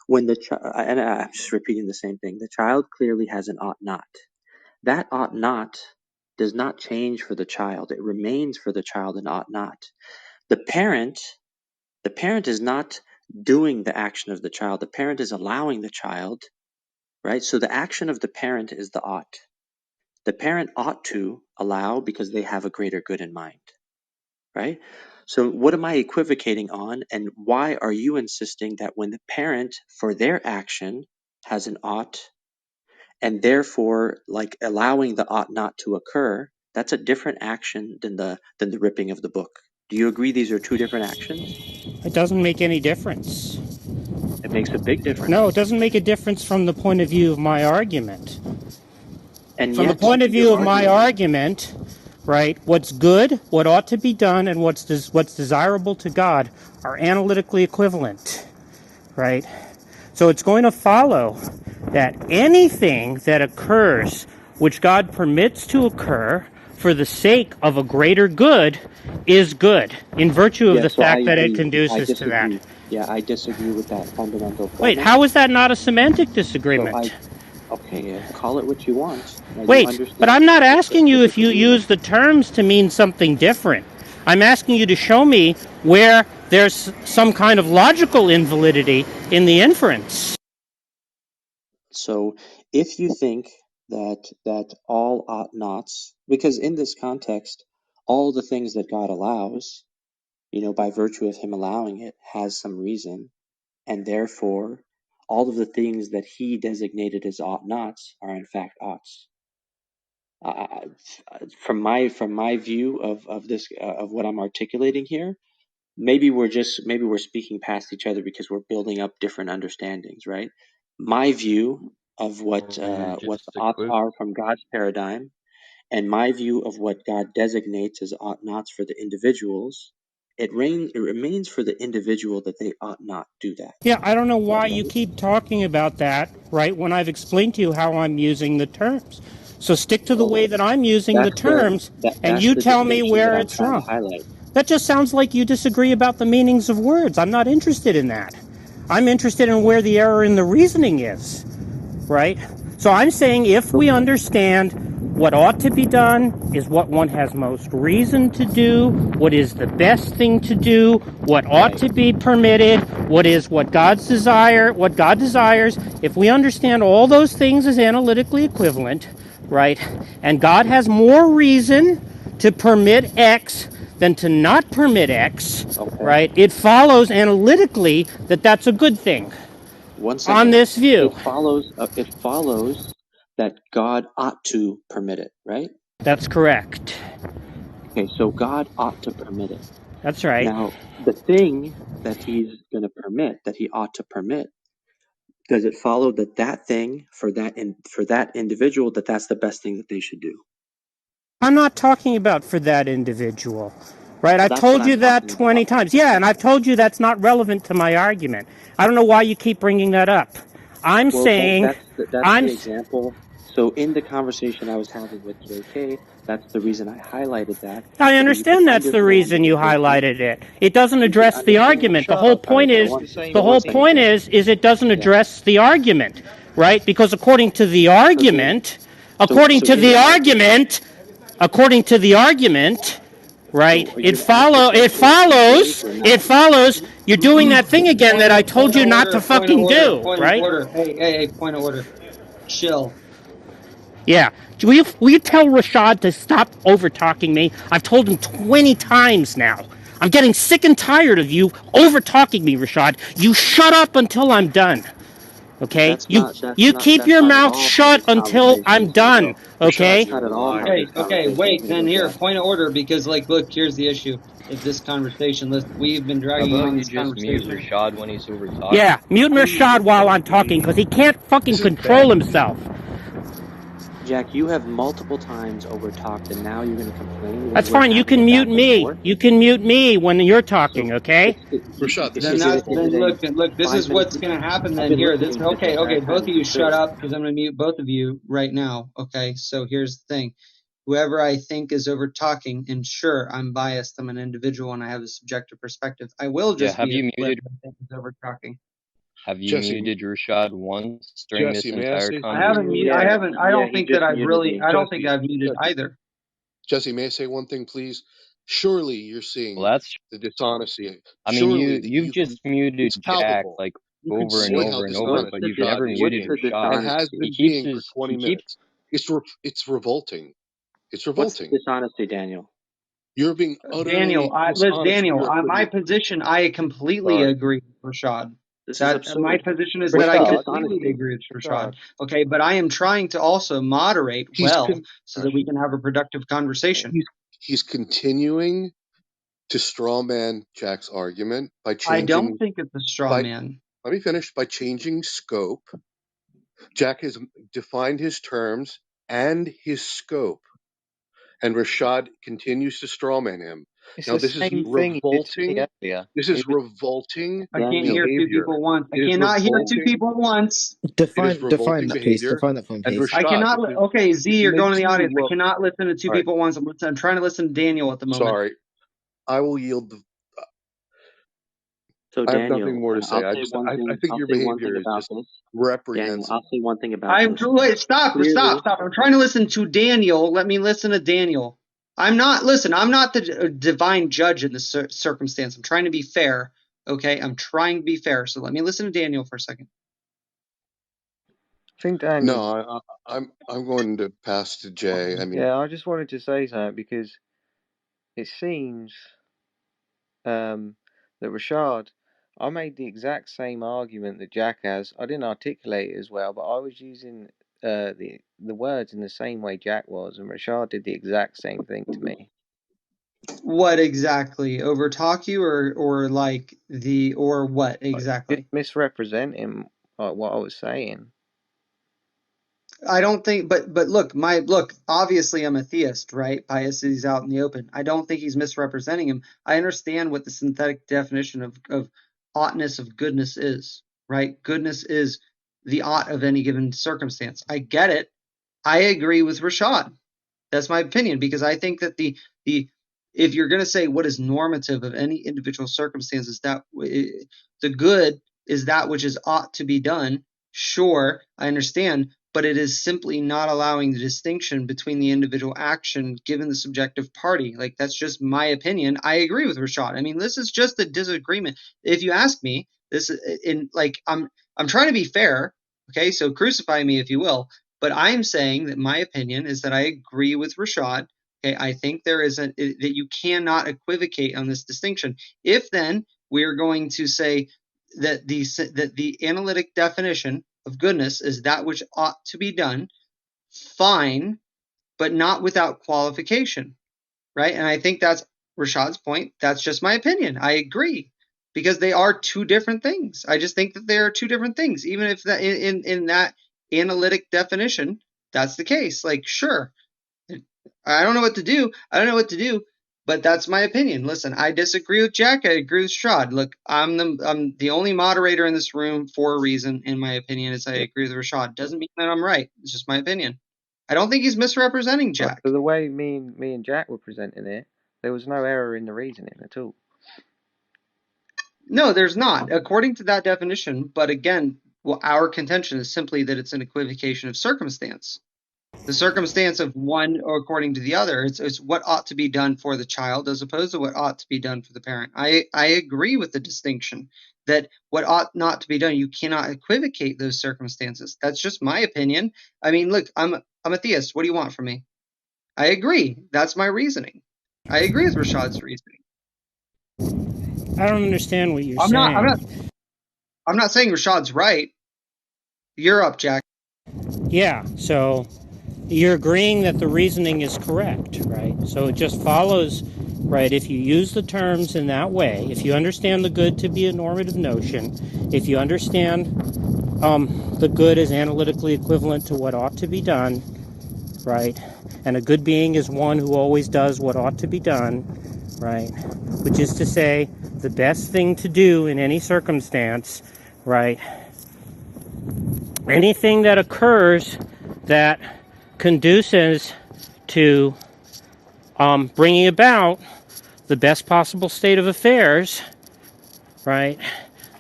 When and I'm just repeating the same thing. The child clearly has an ought not. That ought not does not change for the child. It remains for the child an ought not. The parent is not doing the action of the child. The parent is allowing the child, right? So the action of the parent is the ought. The parent ought to allow because they have a greater good in mind, right? So what am I equivocating on, and why are you insisting that when the parent for their action has an ought, and therefore like allowing the ought not to occur, that's a different action than the ripping of the book? Do you agree these are two different actions? It doesn't make any difference. It makes a big difference. No, it doesn't make a difference from the point of view of my argument. And from the point of view of my argument, right, what's good, what ought to be done, and what's desirable to God are analytically equivalent, right? So it's going to follow that anything that occurs which God permits to occur for the sake of a greater good is good, in virtue of the fact that it conduces to that. Yeah, I disagree with that fundamental premise. Wait, how is that not a semantic disagreement? Okay, call it what you want. Wait, but I'm not asking you if you use the terms to mean something different. I'm asking you to show me where there's some kind of logical invalidity in the inference. So if you think that all ought nots, because in this context, all the things that God allows, by virtue of him allowing it, has some reason, and therefore all of the things that he designated as ought nots are in fact oughts. From my view of this of what I'm articulating here, maybe we're speaking past each other because we're building up different understandings, right? My view of what oughts are from God's paradigm, and my view of what God designates as ought nots for the individuals, it remains for the individual that they ought not do that. Yeah, I don't know why you keep talking about that, right, when I've explained to you how I'm using the terms. So stick to the way that I'm using the terms, and you tell me where it's wrong. That just sounds like you disagree about the meanings of words. I'm not interested in that. I'm interested in where the error in the reasoning is, right? So I'm saying if we understand What ought to be done is what one has most reason to do, what is the best thing to do, what ought to be permitted, what God's desire, what God desires. If we understand all those things as analytically equivalent, right, and God has more reason to permit X than to not permit X, Okay. right, it follows analytically that that's a good thing. One second. On this view. It follows that God ought to permit it, right? That's correct. Okay, so God ought to permit it. That's right. Now, the thing that he's going to permit, that he ought to permit, does it follow that thing for that individual, that's the best thing that they should do? I'm not talking about for that individual, right? I've That's told what you I'm that talking 20 about. times. Yeah, and I've told you that's not relevant to my argument. I don't know why you keep bringing that up. I'm Well, saying, that's the example. So in the conversation I was having with JK, that's the reason I highlighted that, I so that you can understand that's the understand reason the you difference. highlighted it. It doesn't You can address the understand. argument. The Shut whole up, point Andrew. is, It's the same the whole logic. point is it doesn't Yeah. address the argument, right? Because according to the So argument, right, are you going to ask the question James, or it not? follows, you're doing that thing again that I told Point of you not to order. Point of fucking order. do, Point of right? order. Hey, point of order. Chill. Yeah. Will you tell Rashad to stop over talking me? I've told him 20 times now. I'm getting sick and tired of you over talking me, Rashad. You shut up until I'm done. Okay? That's You not you keep your at mouth all how shut this until I'm conversation. done. Rashad, Okay? That's you're not a at all how liar. this Okay, conversation is wait, going to then go, here, Jack. point of order, because, like, look, here's the issue. If this conversation, we've been How dragging about on you this just mute conversation. Rashad when he's over Yeah, talking? mute Rashad while I'm talking because he can't fucking This is control bad. himself. Jack, you have multiple times over talked, and now you're going to complain when That's we're fine. You having a can back mute and me. forth. You can mute me when you're So talking, okay? Rashad, this Then is that, is then it look, a this is 5 minute? what's gonna happen. I've Then been here, this listening to it the okay, entire both of time, you shut sir. up because I'm gonna mute both of you right now. Okay, so here's the thing: whoever I think is over talking, and sure, I'm biased. I'm an individual and I have a subjective perspective. I will Yeah, just mute whoever I think is over talking. have you Jesse. muted Rashad once during this Jesse, may I entire say I something haven't. real conversation? quick? I don't He think that just I've muted really. me. I don't think Jesse, I've muted Jesse, either. Jesse, may I say one thing, please? Surely you're Well, seeing that's. the dishonesty. I mean, Surely that you've you can. just muted It's Jack palpable. like You can over and see how over and over, dishonest but you've Rashad never is What's muted being, the Rashad. and has dishonesty? been being for 20 He keeps minutes. It's revolting. It's What's the revolting. dishonesty, Daniel? You're being Daniel, utterly dishonest with Daniel, your my opinion. position, I completely Sorry. agree with Rashad. This is That my absurd. position is that What's I the Rashad. completely dishonesty? agree with Rashad. Rashad. Okay, but I am trying to also moderate He's well con- so that we can have a productive conversation. he's continuing to strawman Jack's argument by I don't changing think it's a straw by man. let me finish by changing scope. Jack has defined his terms and his scope, and Rashad continues to strawman him. It's Now the this is same thing he did to me revolting. earlier. This He is was, revolting I can't Daniel, hear two behavior. people once. I It is cannot hear two revolting. people once. It is Define revolting that, please. behavior. Define that for me, And please. I Rashad, cannot. Okay, Z, it you're going to makes the you audience. I look. cannot listen to two All right, people once. I'm trying to listen to Daniel at the moment. sorry. I will yield. so I have nothing Daniel, more to say. I'll say one I thing. think I'll your say one thing behavior is about just this. Daniel, I'll reprehensible. say one thing about this. Wait, stop. Clearly, I'm trying to listen to Daniel. Let me listen to Daniel. I'm not the divine judge in this circumstance. I'm trying to be fair. Okay, I'm trying to be fair. So let me listen to Daniel for a second. I think Daniel. No, I'm going to pass to Jay. I mean, Yeah, I just wanted to say something because it seems that Rashad, I made the exact same argument that Jack has. I didn't articulate it as well, but I was using the words in the same way Jack was, and Rashad did the exact same thing to me. What exactly? Over talk you or like the or what Like, just exactly? misrepresenting like what I was saying. I don't think, but look. Obviously, I'm a theist, right? Pius is out in the open. I don't think he's misrepresenting him. I understand what the synthetic definition of oughtness of goodness is, right? Goodness is the ought of any given circumstance. I get it. I agree with Rashad. That's my opinion because I think that the if you're going to say what is normative of any individual circumstances, that the good is that which is ought to be done. Sure, I understand, but it is simply not allowing the distinction between the individual action given the subjective party. Like, that's just my opinion. I agree with Rashad. I mean, this is just a disagreement. If you ask me, this in like I'm trying to be fair, okay? So crucify me if you will, but I'm saying that my opinion is that I agree with Rashad. Okay, I think there is that you cannot equivocate on this distinction. If then we're going to say that the analytic definition of goodness is that which ought to be done, fine, but not without qualification, right? And I think that's Rashad's point. That's just my opinion. I agree, because they are two different things. I just think that they are two different things, even if that in that analytic definition, that's the case. Like, sure, I don't know what to do. But that's my opinion. Listen, I disagree with Jack. I agree with Rashad. Look, I'm the only moderator in this room for a reason, in my opinion, is I agree with Rashad. Doesn't mean that I'm right. It's just my opinion. I don't think he's misrepresenting Jack. So the way me and Jack were presenting it, there was no error in the reasoning at all. No, there's not, according to that definition. But again, well, our contention is simply that it's an equivocation of circumstance. The circumstance of one or according to the other. It's what ought to be done for the child as opposed to what ought to be done for the parent. I agree with the distinction that what ought not to be done, you cannot equivocate those circumstances. That's just my opinion. I mean, look, I'm a theist. What do you want from me? I agree. That's my reasoning. I agree with Rashad's reasoning. I don't understand what you're saying. I'm not saying Rashad's right. You're up, Jack. Yeah, so you're agreeing that the reasoning is correct, right? So it just follows, right? If you use the terms in that way, if you understand the good to be a normative notion, if you understand the good is analytically equivalent to what ought to be done, right? And a good being is one who always does what ought to be done, right? Which is to say, the best thing to do in any circumstance, right? Anything that occurs that conduces to bringing about the best possible state of affairs, right?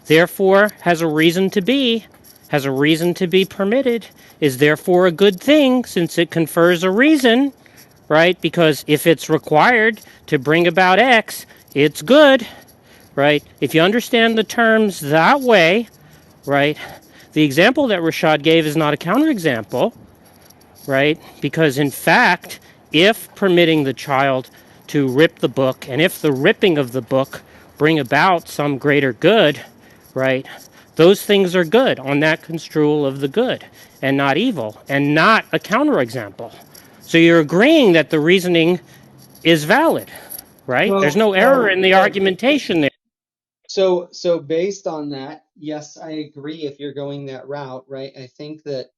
Therefore, has a reason to be permitted, is therefore a good thing since it confers a reason, right? Because if it's required to bring about X, it's good, right? If you understand the terms that way, right? The example that Rashad gave is not a counterexample, right? Because in fact, if permitting the child to rip the book, and if the ripping of the book bring about some greater good, right? Those things are good on that construal of the good and not evil, and not a counterexample. So you're agreeing that the reasoning is valid, right? There's no error in the argumentation there. So based on that, yes, I agree if you're going that route, right? I think that,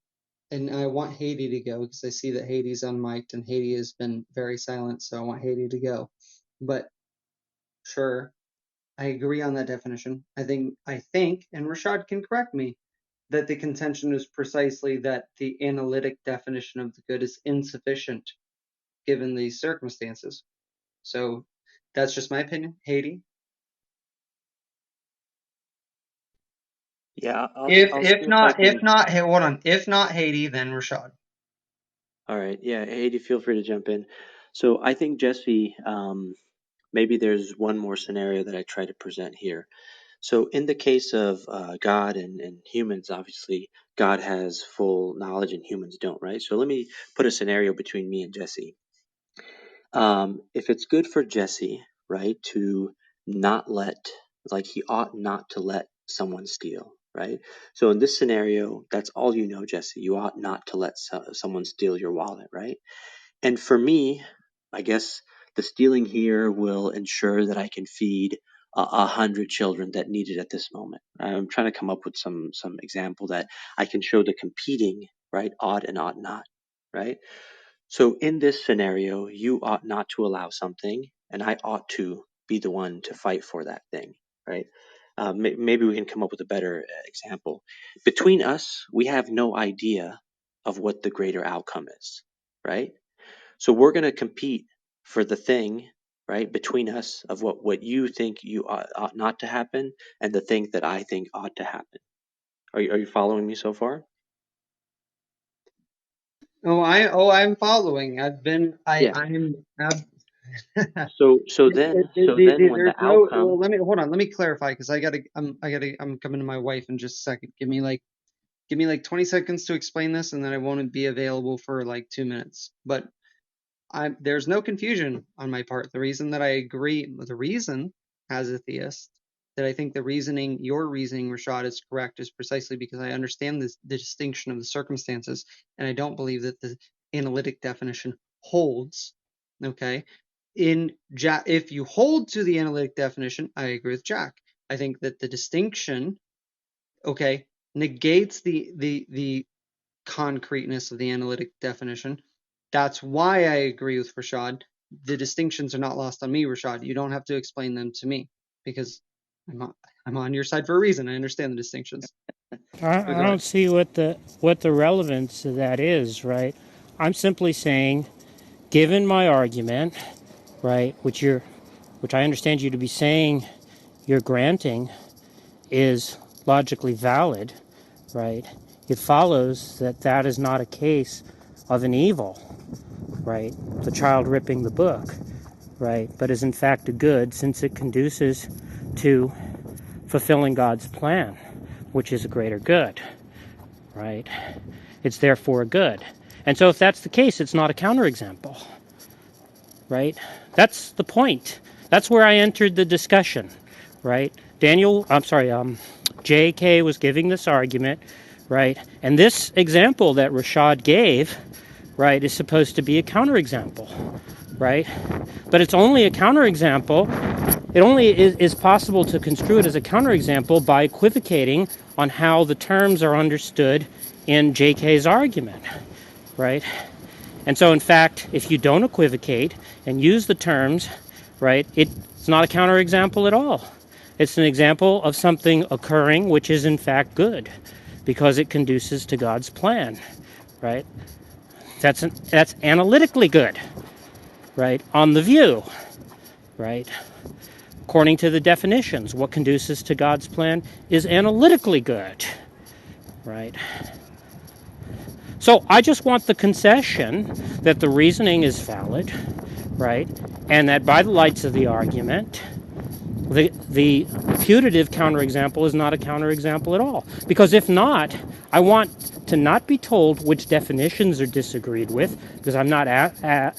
and I want Haiti to go because I see that Haiti's unmiked and Haiti has been very silent, so I want Haiti to go. But sure, I agree on that definition. I think, and Rashad can correct me, that the contention is precisely that the analytic definition of the good is insufficient given these circumstances. So that's just my opinion. Haiti? Yeah, I'll If see if I can. not, hey, hold on. If not Haiti, then Rashad. All right, yeah, Haiti, feel free to jump in. So I think Jesse, maybe there's one more scenario that I try to present here. So in the case of God and humans, obviously God has full knowledge and humans don't, right? So let me put a scenario between me and Jesse. If it's good for Jesse, right, to not let, like he ought not to let someone steal, right? So in this scenario, that's all you know, Jesse. You ought not to let someone steal your wallet, right? And for me, I guess the stealing here will ensure that I can feed 100 children that need it at this moment. I'm trying to come up with some example that I can show the competing, right, ought and ought not, right? So in this scenario, you ought not to allow something, and I ought to be the one to fight for that thing, right? Maybe we can come up with a better example. Between us, we have no idea of what the greater outcome is, right? So we're going to compete for the thing, right, between us of what you think you ought not to happen and the thing that I think ought to happen. Are you following me so far? I'm following. Yeah. I'm. So then when the There's no. outcome, Well, hold on. Let me clarify because I'm coming to my wife in just a second. Give me like 20 seconds to explain this, and then I won't be available for like 2 minutes. But there's no confusion on my part. The reason that I agree, the reason as a theist that I think your reasoning, Rashad, is correct is precisely because I understand the distinction of the circumstances, and I don't believe that the analytic definition holds. Okay, if you hold to the analytic definition, I agree with Jack. I think that the distinction, okay, negates the concreteness of the analytic definition. That's why I agree with Rashad. The distinctions are not lost on me, Rashad. You don't have to explain them to me because I'm on your side for a reason. I understand the distinctions. I don't see what the relevance of that is, right? I'm simply saying, given my argument, right, which I understand you to be saying you're granting is logically valid, right? It follows that that is not a case of an evil, right? The child ripping the book, right? But is in fact a good since it conduces to fulfilling God's plan, which is a greater good, right? It's therefore a good. And so if that's the case, it's not a counterexample, right? That's the point. That's where I entered the discussion, right? J.K. was giving this argument, right? And this example that Rashad gave, right, is supposed to be a counterexample, right? But it's only a counterexample. It only is possible to construe it as a counterexample by equivocating on how the terms are understood in J.K.'s argument, right? And so, in fact, if you don't equivocate and use the terms, right, it's not a counterexample at all. It's an example of something occurring which is in fact good because it conduces to God's plan, right? That's analytically good, right? On the view, right? According to the definitions, what conduces to God's plan is analytically good, right? So I just want the concession that the reasoning is valid, right? And that by the lights of the argument, the putative counterexample is not a counterexample at all. Because if not, I want to not be told which definitions are disagreed with, because I'm not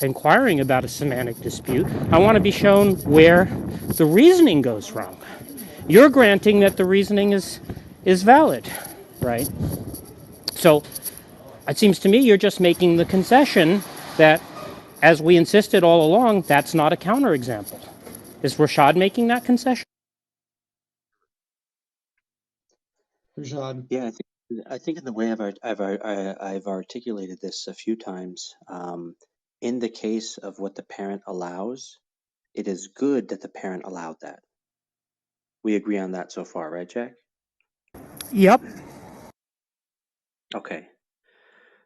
inquiring about a semantic dispute. I want to be shown where the reasoning goes wrong. You're granting that the reasoning is valid, right? So it seems to me you're just making the concession that, as we insisted all along, that's not a counterexample. Is Rashad making that concession? Rashad. yeah, I think in the way I've articulated this a few times, in the case of what the parent allows, it is good that the parent allowed that. We agree on that so far, right, Jack? Yep. Okay.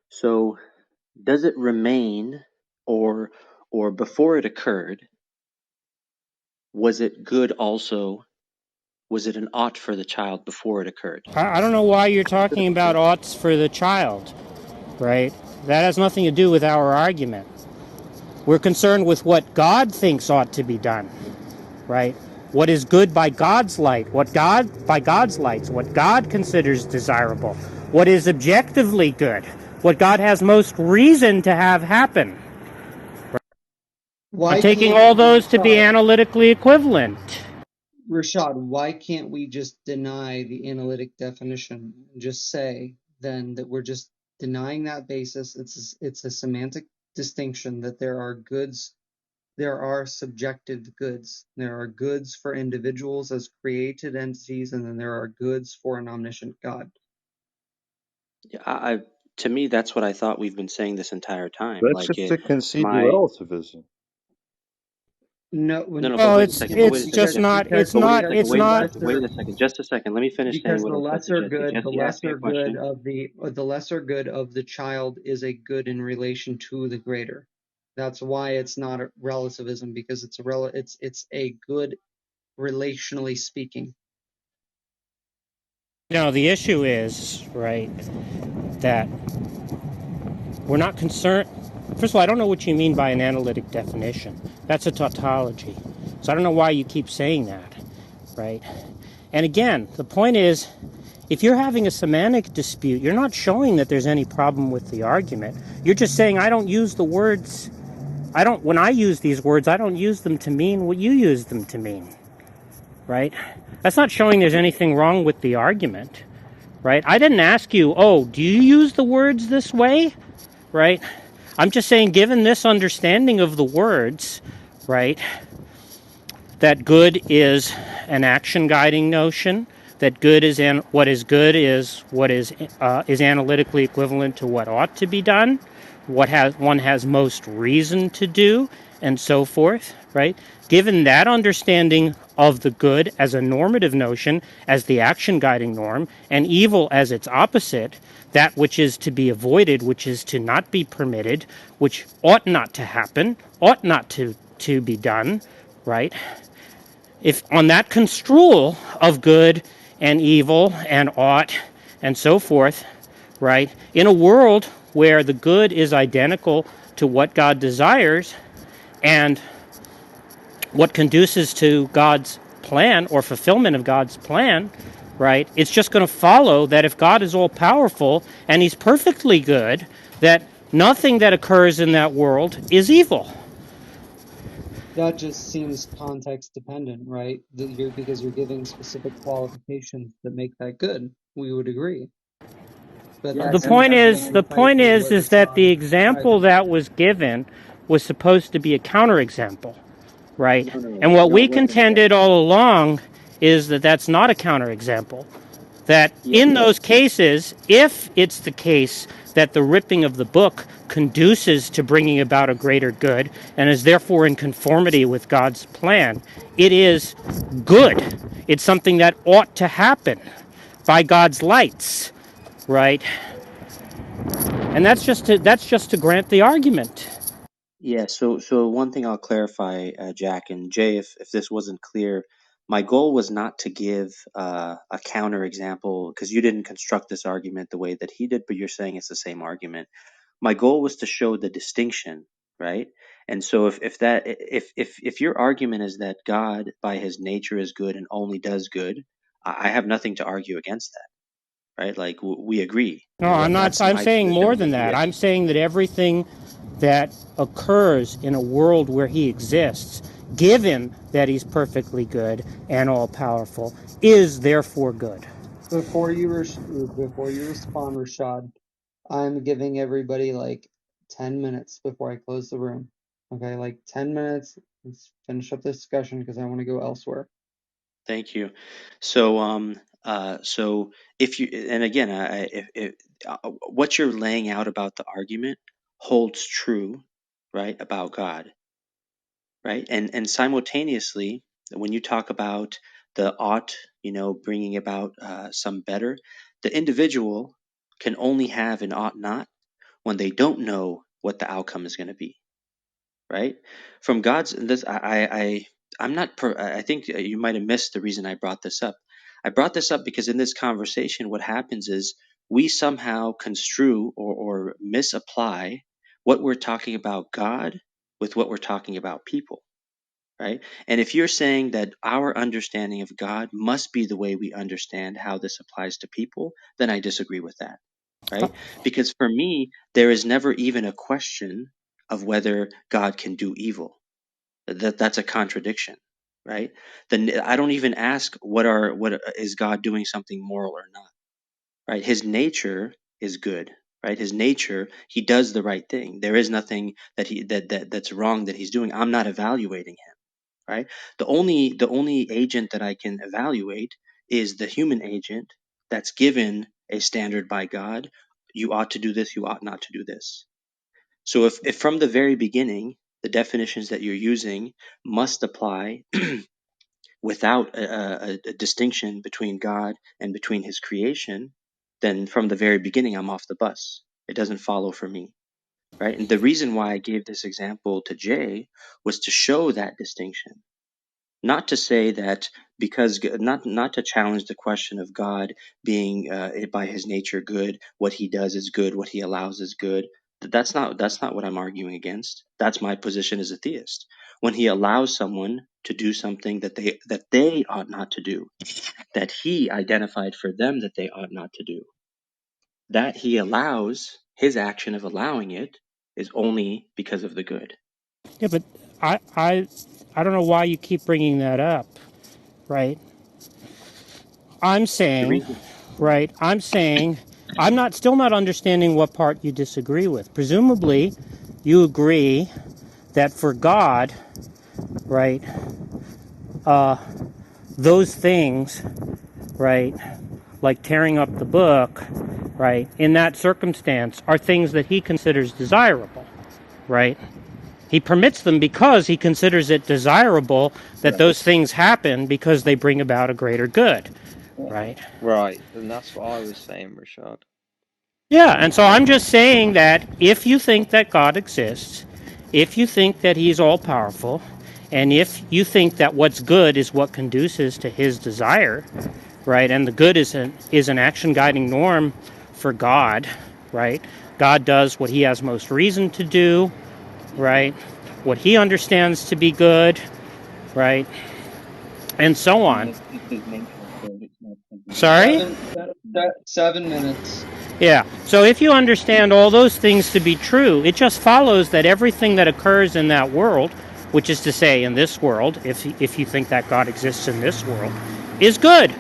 So does it remain, or before it occurred, was it good also? Was it an ought for the child before it occurred? I don't know why you're talking about oughts for the child, right? That has nothing to do with our argument. We're concerned with what God thinks ought to be done, right? What is good by God's light, what God considers desirable, what is objectively good, what God has most reason to have happen. I'm taking all those to be analytically equivalent. Rashad, why can't we just deny the analytic definition and just say then that we're just denying that basis? It's a semantic distinction that there are goods, there are subjective goods. There are goods for individuals as created entities, and then there are goods for an omniscient God. I to me, that's what I thought we've been saying this entire time. That's Like just to concede my relativism. No, no, but Well, wait a second. But wait a it's second, just Jack. not. It's But wait a not. second. It's the not. Wait lesser a second. Just a second. Let me finish saying because what the I said to lesser Jesse. good, Jesse asked me a question. the lesser good of the child is a good in relation to the greater. That's why it's not a relativism, because it's a good relationally speaking. No, the issue is, right, that We're not concerned. First of all, I don't know what you mean by an analytic definition. That's a tautology. So I don't know why you keep saying that, right? And again, the point is, if you're having a semantic dispute, you're not showing that there's any problem with the argument. You're just saying, I don't use the words, when I use these words, I don't use them to mean what you use them to mean, right? That's not showing there's anything wrong with the argument, right? I didn't ask you, oh, do you use the words this way, right? I'm just saying, given this understanding of the words, right, that good is an action guiding notion, that good is what is good is what is analytically equivalent to what ought to be done, what one has most reason to do, and so forth, right? Given that understanding of the good as a normative notion, as the action guiding norm, and evil as its opposite, that which is to be avoided, which is to not be permitted, which ought not to happen, ought not to be done, right? If on that construal of good and evil and ought and so forth, right, in a world where the good is identical to what God desires and what conduces to God's plan or fulfillment of God's plan, right, it's just going to follow that if God is all powerful and he's perfectly good, that nothing that occurs in that world is evil. That just seems context dependent, right? Because you're giving specific qualifications that make that good. We would agree. But Yeah, The that point seems is, really tight to what that the Rashawn tried to example do. that was given was supposed to be a counterexample, right? And what no, we it wasn't. contended all along is that that's not a counterexample. That Yeah, in those cases, if it's the case that the ripping of the book conduces to bringing about a greater good and is therefore in conformity with God's plan, it is good. It's something that ought to happen by God's lights, right? And that's just to grant the argument. yeah. So one thing I'll clarify, Jack and Jay, if this wasn't clear, my goal was not to give a counter example because you didn't construct this argument the way that he did, but you're saying it's the same argument. My goal was to show the distinction, right? And so if your argument is that God by his nature is good and only does good, I have nothing to argue against that, right? Like we agree. No, I'm not. That's I'm my saying position more on the than that. theist. I'm saying that everything that occurs in a world where he exists, given that he's perfectly good and all powerful, is therefore good. Before you respond, Rashad, I'm giving everybody like 10 minutes before I close the room. Okay, like 10 minutes. Let's finish up this discussion because I want to go elsewhere. Thank you. So if you, and again, if what you're laying out about the argument holds true, right, about God, right, and simultaneously, when you talk about the ought, bringing about some better, the individual can only have an ought not when they don't know what the outcome is going to be, right? From God's this I'm not I think you might have missed the reason I brought this up. I brought this up because in this conversation what happens is we somehow construe or misapply what we're talking about God with what we're talking about people, right? And if you're saying that our understanding of God must be the way we understand how this applies to people, then I disagree with that, right? Because for me, there is never even a question of whether God can do evil. That's a contradiction, right? Then I don't even ask what is God doing something moral or not, right? His nature is good, right? His nature, he does the right thing. There is nothing that's wrong that he's doing. I'm not evaluating him, right? The only agent that I can evaluate is the human agent that's given a standard by God. You ought to do this, you ought not to do this. So if from the very beginning the definitions that you're using must apply without a distinction between God and between his creation, then from the very beginning I'm off the bus. It doesn't follow for me, right? And the reason why I gave this example to Jay was to show that distinction, not to say that because not to challenge the question of God being by his nature good, what he does is good, what he allows is good. That's not what I'm arguing against. That's my position as a theist. When he allows someone to do something that they ought not to do, that he identified for them that they ought not to do, that he allows, his action of allowing it is only because of the good. Yeah, but I don't know why you keep bringing that up, right? I'm The saying, reason, right? I'm saying, I'm not still not understanding what part you disagree with. Presumably, you agree that for God, right, those things, right, like tearing up the book, right, in that circumstance are things that he considers desirable, right? He permits them because he considers it desirable that right? those things happen because they bring about a greater good, right? Right, and that's what I was saying, Rashad. Yeah, and so I'm just saying that if you think that God exists, if you think that he's all powerful, and if you think that what's good is what conduces to his desire, right, and the good is an action guiding norm for God, right? God does what he has most reason to do, right? What he understands to be good, right? And so And on. if his nature is good, it's not something that he Sorry? Seven, 7 minutes. Yeah. So if you understand all those things to be true, it just follows that everything that occurs in that world, which is to say in this world, if you think that God exists in this world, is good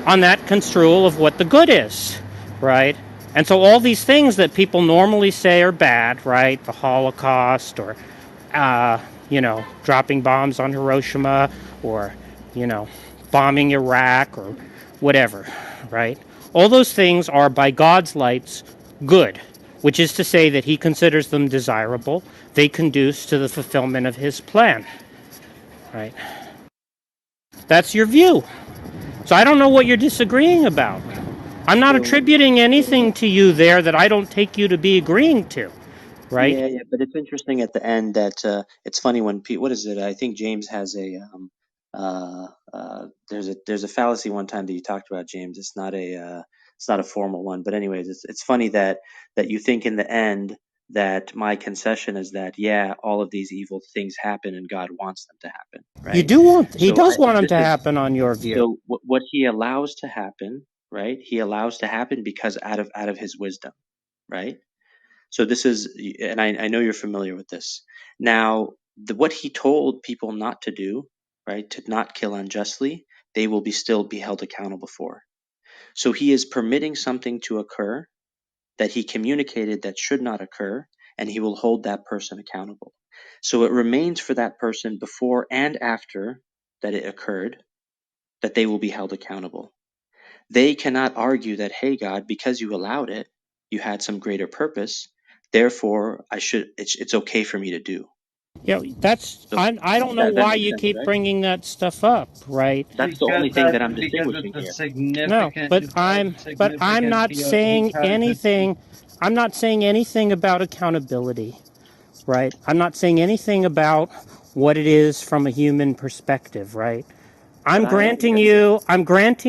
on that construal of what the good is, right? And so all these things that people normally say are bad, right? The Holocaust or dropping bombs on Hiroshima or, you know, bombing Iraq or whatever, right? All those things are, by God's lights, good, which is to say that he considers them desirable. They conduce to the fulfillment of his plan, right? That's your view. So I don't know what you're disagreeing about. I'm not so attributing anything to you there that I don't take you to be agreeing to, right? yeah, but it's interesting at the end that it's funny when what is it? I think James has there's a fallacy one time that you talked about, James. It's not a formal one, but anyways, it's funny that you think in the end that my concession is that yeah, all of these evil things happen and God wants them to happen, You right? do want, he So does want them this to is happen on your view. so what he allows to happen, right? He allows to happen because out of his wisdom, right? So this is, and I know you're familiar with this. Now, what he told people not to do, right, to not kill unjustly, they will still be held accountable for. So he is permitting something to occur that he communicated that should not occur, and he will hold that person accountable. So it remains for that person before and after that it occurred that they will be held accountable. They cannot argue that, hey, God, because you allowed it, you had some greater purpose. Therefore, it's okay for me to do. Yeah, that's, So I don't know that why makes you sense, keep right? bringing that stuff up, right? That's the only thing that I'm Because distinguishing it's a here. No, significant, but I'm not saying anything. I'm not saying anything about accountability, right? I'm not saying anything about what it is from a human perspective, right? But I'm granting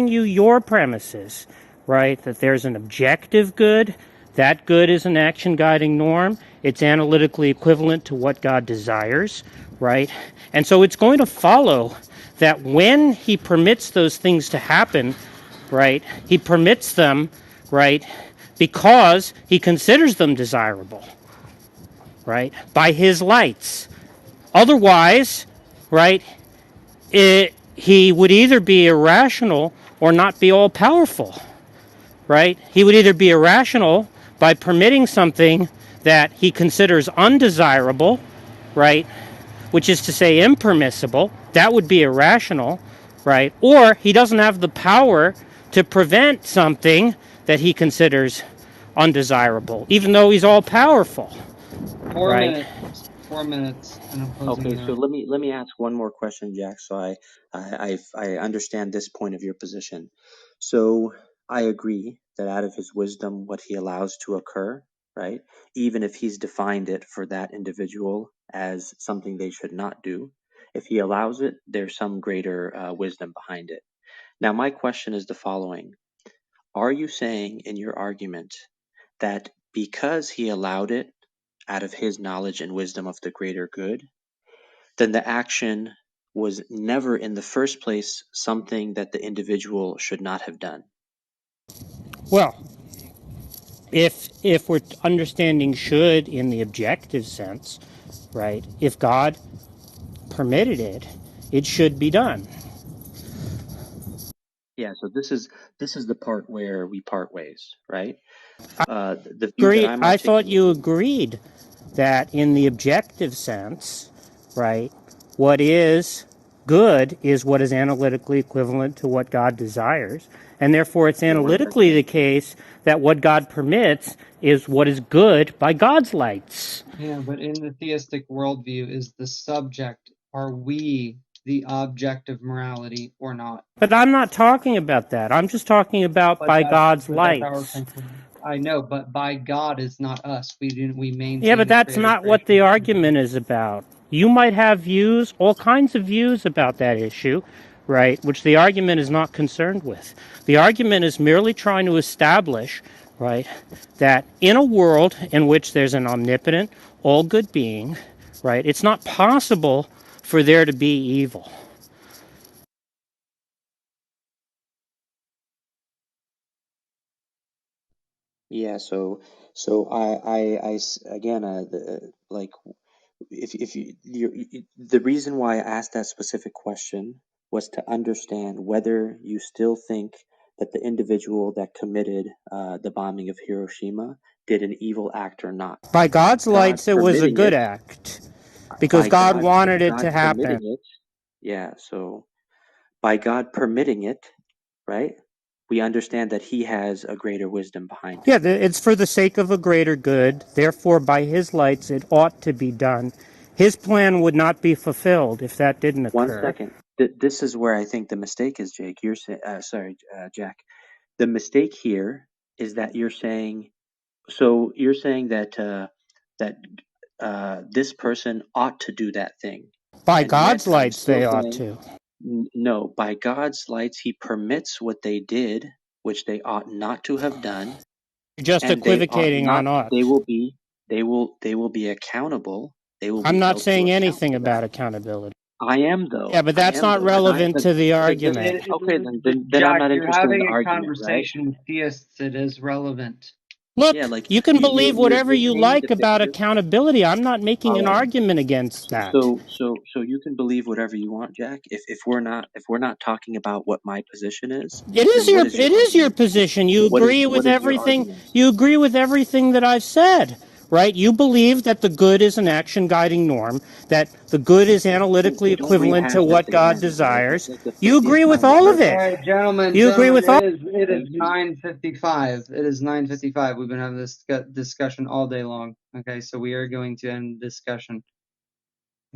you your premises, right? That there's an objective good. That good is an action guiding norm. It's analytically equivalent to what God desires, right? And so it's going to follow that when he permits those things to happen, right? He permits them, right? Because he considers them desirable, right? By his lights. Otherwise, right? He would either be irrational or not be all powerful, right? He would either be irrational by permitting something that he considers undesirable, right? Which is to say impermissible. That would be irrational, right? Or he doesn't have the power to prevent something that he considers undesirable, even though he's all powerful, four right? minutes. 4 minutes, and I'm closing okay, the so room. let me ask one more question, Jack, so I understand this point of your position. So I agree that out of his wisdom, what he allows to occur, right? Even if he's defined it for that individual as something they should not do, if he allows it, there's some greater wisdom behind it. Now, my question is the following. Are you saying in your argument that because he allowed it, out of his knowledge and wisdom of the greater good, then the action was never in the first place something that the individual should not have done. Well, if we're understanding should in the objective sense, right? If God permitted it, it should be done. Yeah, so this is the part where we part ways, right? The view that I'm I thought you articulating. agreed that in the objective sense, right, what is good is what is analytically equivalent to what God desires. And therefore, it's Okay, one analytically the second. case that what God permits is what is good by God's lights. Yeah, but in the theistic worldview, is the subject, are we the object of morality or not? But I'm not talking about that. I'm just talking about by God's But that's our lights. conclusion. I know, but by God is not us. We Yeah, but maintain a that's creator not what the creation. argument is about. You might have views, all kinds of views about that issue, right, which the argument is not concerned with. The argument is merely trying to establish, right, that in a world in which there's an omnipotent, all good being, right, it's not possible for there to be evil. Yeah, so again, like, if the reason why I asked that specific question was to understand whether you still think that the individual that committed the bombing of Hiroshima did an evil act or not. By God's God lights, it was a permitting good it, act because God wanted it God to happen. permitting it, yeah, so by God permitting it, right, we understand that he has a greater wisdom behind it. Yeah, it's for the sake of a greater good. Therefore, by his lights, it ought to be done. His plan would not be fulfilled if that didn't One occur. second. This is where I think the mistake is, Jake. Jack. The mistake here is that you're saying. So you're saying that this person ought to do that thing, By and yet God's I'm lights, still they ought saying to. no. By God's lights, He permits what they did, which they ought not to have done, You're just and they ought equivocating not. on ought. They will be accountable. They will I'm be not held to saying account anything for that. about accountability. I am though. Yeah, but that's not And relevant to the okay, then argument. okay, then I'm Jack, not you're interested in the having a argument, right? conversation with theists. It is relevant. Yeah, Look, like you can believe whatever you're you painting like the about picture. accountability. I'm not making All an right. argument against that. So you can believe whatever you want, Jack. If we're not talking about what my position is, then what is your It is your argument? position. You agree What with is your everything. argument? You agree with everything that I've said, right? You believe that the good is an action guiding norm, that the good is analytically Don't equivalent to rehash this what God again, right? That's desires. like the You 50th agree with time I've all of heard All it. this. right, gentlemen, You agree with all. it is Thank you. 9:55. It is 9:55. We've been having this discussion all day long. Okay, so we are going to end the discussion.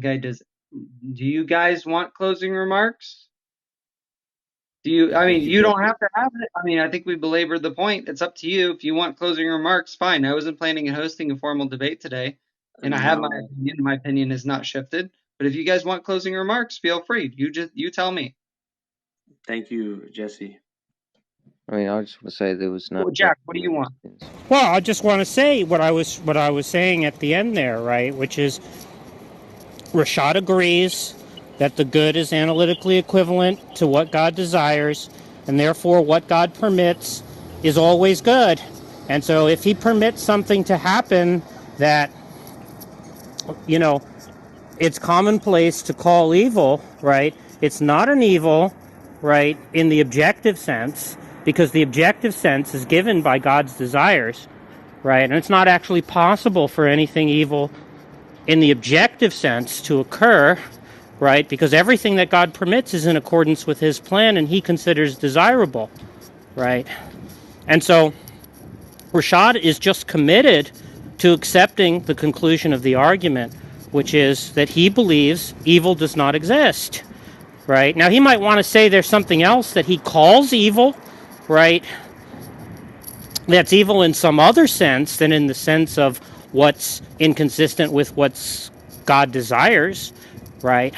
Okay, do you guys want closing remarks? Thank you, You don't Jesse. have to have it. I think we belabored the point. It's up to you. If you want closing remarks, fine. I wasn't planning on hosting a formal debate today, and I have my No, opinion. My opinion is not shifted. But if you guys want closing remarks, feel free. You tell me. thank you, Jesse. I mean, I just want to say there was no Well, Jack, what do you want? arguments. Well, I just want to say what I was saying at the end there, right? Which is Rashad agrees that the good is analytically equivalent to what God desires, and therefore what God permits is always good. And so if he permits something to happen that, you know, it's commonplace to call evil, right? It's not an evil, right, in the objective sense, because the objective sense is given by God's desires, right? And it's not actually possible for anything evil in the objective sense to occur, right? Because everything that God permits is in accordance with his plan and he considers desirable, right? And so Rashad is just committed to accepting the conclusion of the argument, which is that he believes evil does not exist, right? Now, he might want to say there's something else that he calls evil, right? That's evil in some other sense than in the sense of what's inconsistent with what's God desires, right?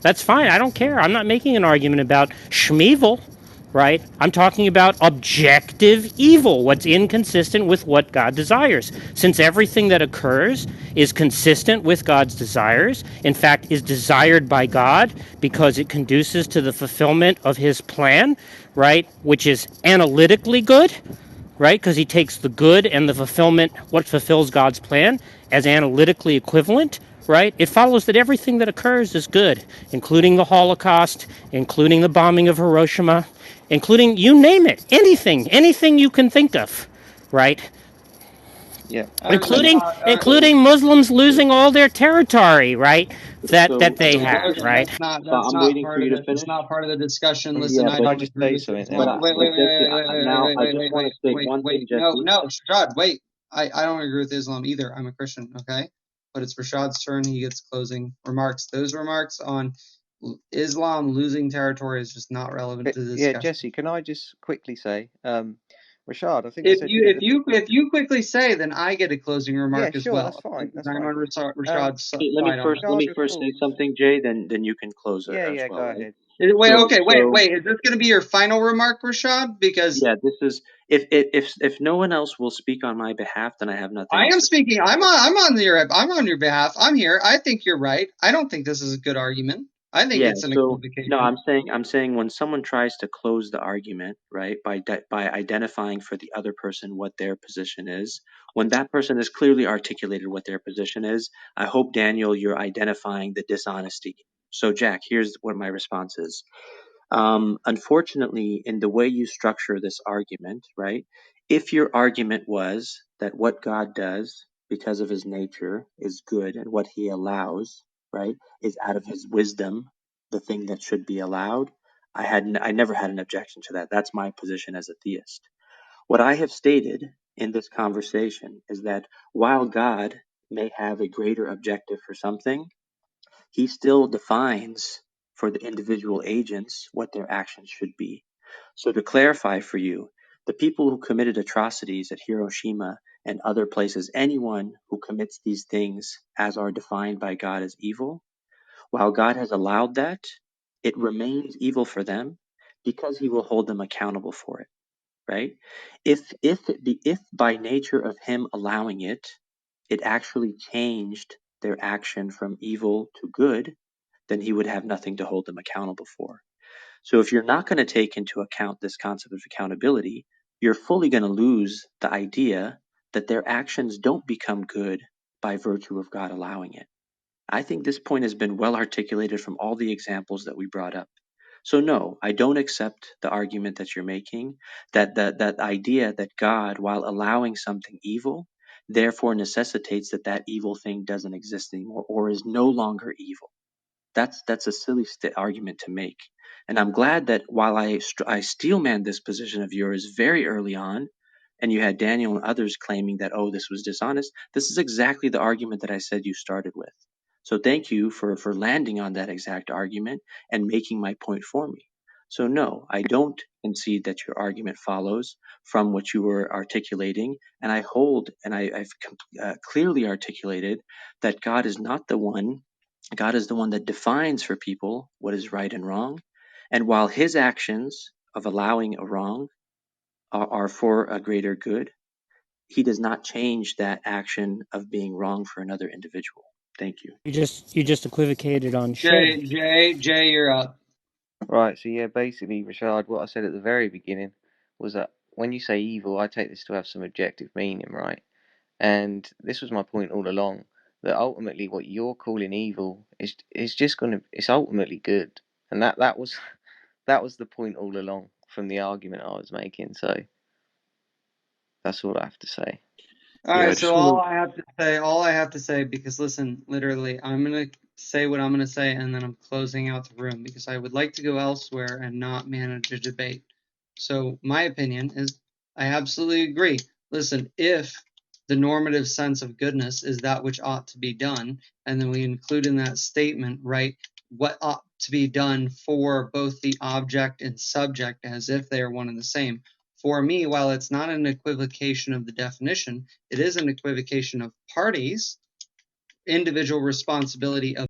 That's fine. I don't care. I'm not making an argument about Schmeevil, right? I'm talking about objective evil, what's inconsistent with what God desires. Since everything that occurs is consistent with God's desires, in fact, is desired by God because it conduces to the fulfillment of his plan, right? Which is analytically good, right? Because he takes the good and the fulfillment, what fulfills God's plan, as analytically equivalent, right? It follows that everything that occurs is good, including the Holocaust, including the bombing of Hiroshima, including, you name it, anything you can think of, right? Yeah. Including Muslims losing all their territory, right? That they have, Logan, right? that's I'm not waiting for part you of to the it's finish. not part of the discussion. Listen, Yeah, I Can but I don't just agree say with something Islam. then? Jesse, now I just want to state one thing, No, Jesse. Rashad, wait. I don't agree with Islam either. I'm a Christian, okay? But it's Rashad's turn. He gets closing remarks. Those remarks on Islam losing territory is just not relevant to the Yeah, discussion. Jesse, can I just quickly say, Rashad, I think I said to get If you quickly say, then I get a closing remark Yeah, as sure, well. that's fine. That's I'm fine. on Rashad's Let me side on first Rashad, of say course. something, Jay. Then you can close Yeah, as yeah, well, go right? ahead. Wait. Is this going to be your final remark, Rashad? Because Yeah, this is if no one else will speak on my behalf, then I have nothing I else am to say. speaking. I'm on your behalf. I'm here. I think you're right. I don't think this is a good argument. I think Yeah, it's an so no, equivocation. I'm saying when someone tries to close the argument, right, by identifying for the other person what their position is, when that person has clearly articulated what their position is, I hope, Daniel, you're identifying the dishonesty. So Jack, here's what my response is. Unfortunately, in the way you structure this argument, right, if your argument was that what God does because of his nature is good and what he allows, right, is out of his wisdom, the thing that should be allowed, I never had an objection to that. That's my position as a theist. What I have stated in this conversation is that while God may have a greater objective for something, he still defines for the individual agents what their actions should be. So, to clarify for you, the people who committed atrocities at Hiroshima and other places, anyone who commits these things as are defined by God as evil, while God has allowed that, it remains evil for them because he will hold them accountable for it, right? If by nature of him allowing it, it actually changed their action from evil to good, then he would have nothing to hold them accountable for. So if you're not going to take into account this concept of accountability, you're fully going to lose the idea that their actions don't become good by virtue of God allowing it. I think this point has been well articulated from all the examples that we brought up. So no, I don't accept the argument that you're making, that idea that God, while allowing something evil, therefore necessitates that that evil thing doesn't exist anymore or is no longer evil. That's a silly argument to make. And I'm glad that while I steelmanned this position of yours very early on, and you had Daniel and others claiming that, oh, this was dishonest, this is exactly the argument that I said you started with. So thank you for landing on that exact argument and making my point for me. So no, I don't concede that your argument follows from what you were articulating, and I hold and I've clearly articulated that God is not the one. God is the one that defines for people what is right and wrong. And while his actions of allowing a wrong are for a greater good, he does not change that action of being wrong for another individual. Thank you. You just equivocated on should. Jay, you're up. Right, so yeah, basically, Rashad, what I said at the very beginning was that when you say evil, I take this to have some objective meaning, right? And this was my point all along, that ultimately what you're calling evil is just it's ultimately good. And that was that was the point all along from the argument I was making. So that's all I have to say. All Yeah, I right, so just want all I have to say, because listen, literally, I'm gonna say what I'm gonna say, and then I'm closing out the room because I would like to go elsewhere and not manage a debate. So my opinion is, I absolutely agree. Listen, if the normative sense of goodness is that which ought to be done, and then we include in that statement, right, what ought to be done for both the object and subject as if they are one and the same. For me, while it's not an equivocation of the definition, it is an equivocation of parties, individual responsibility of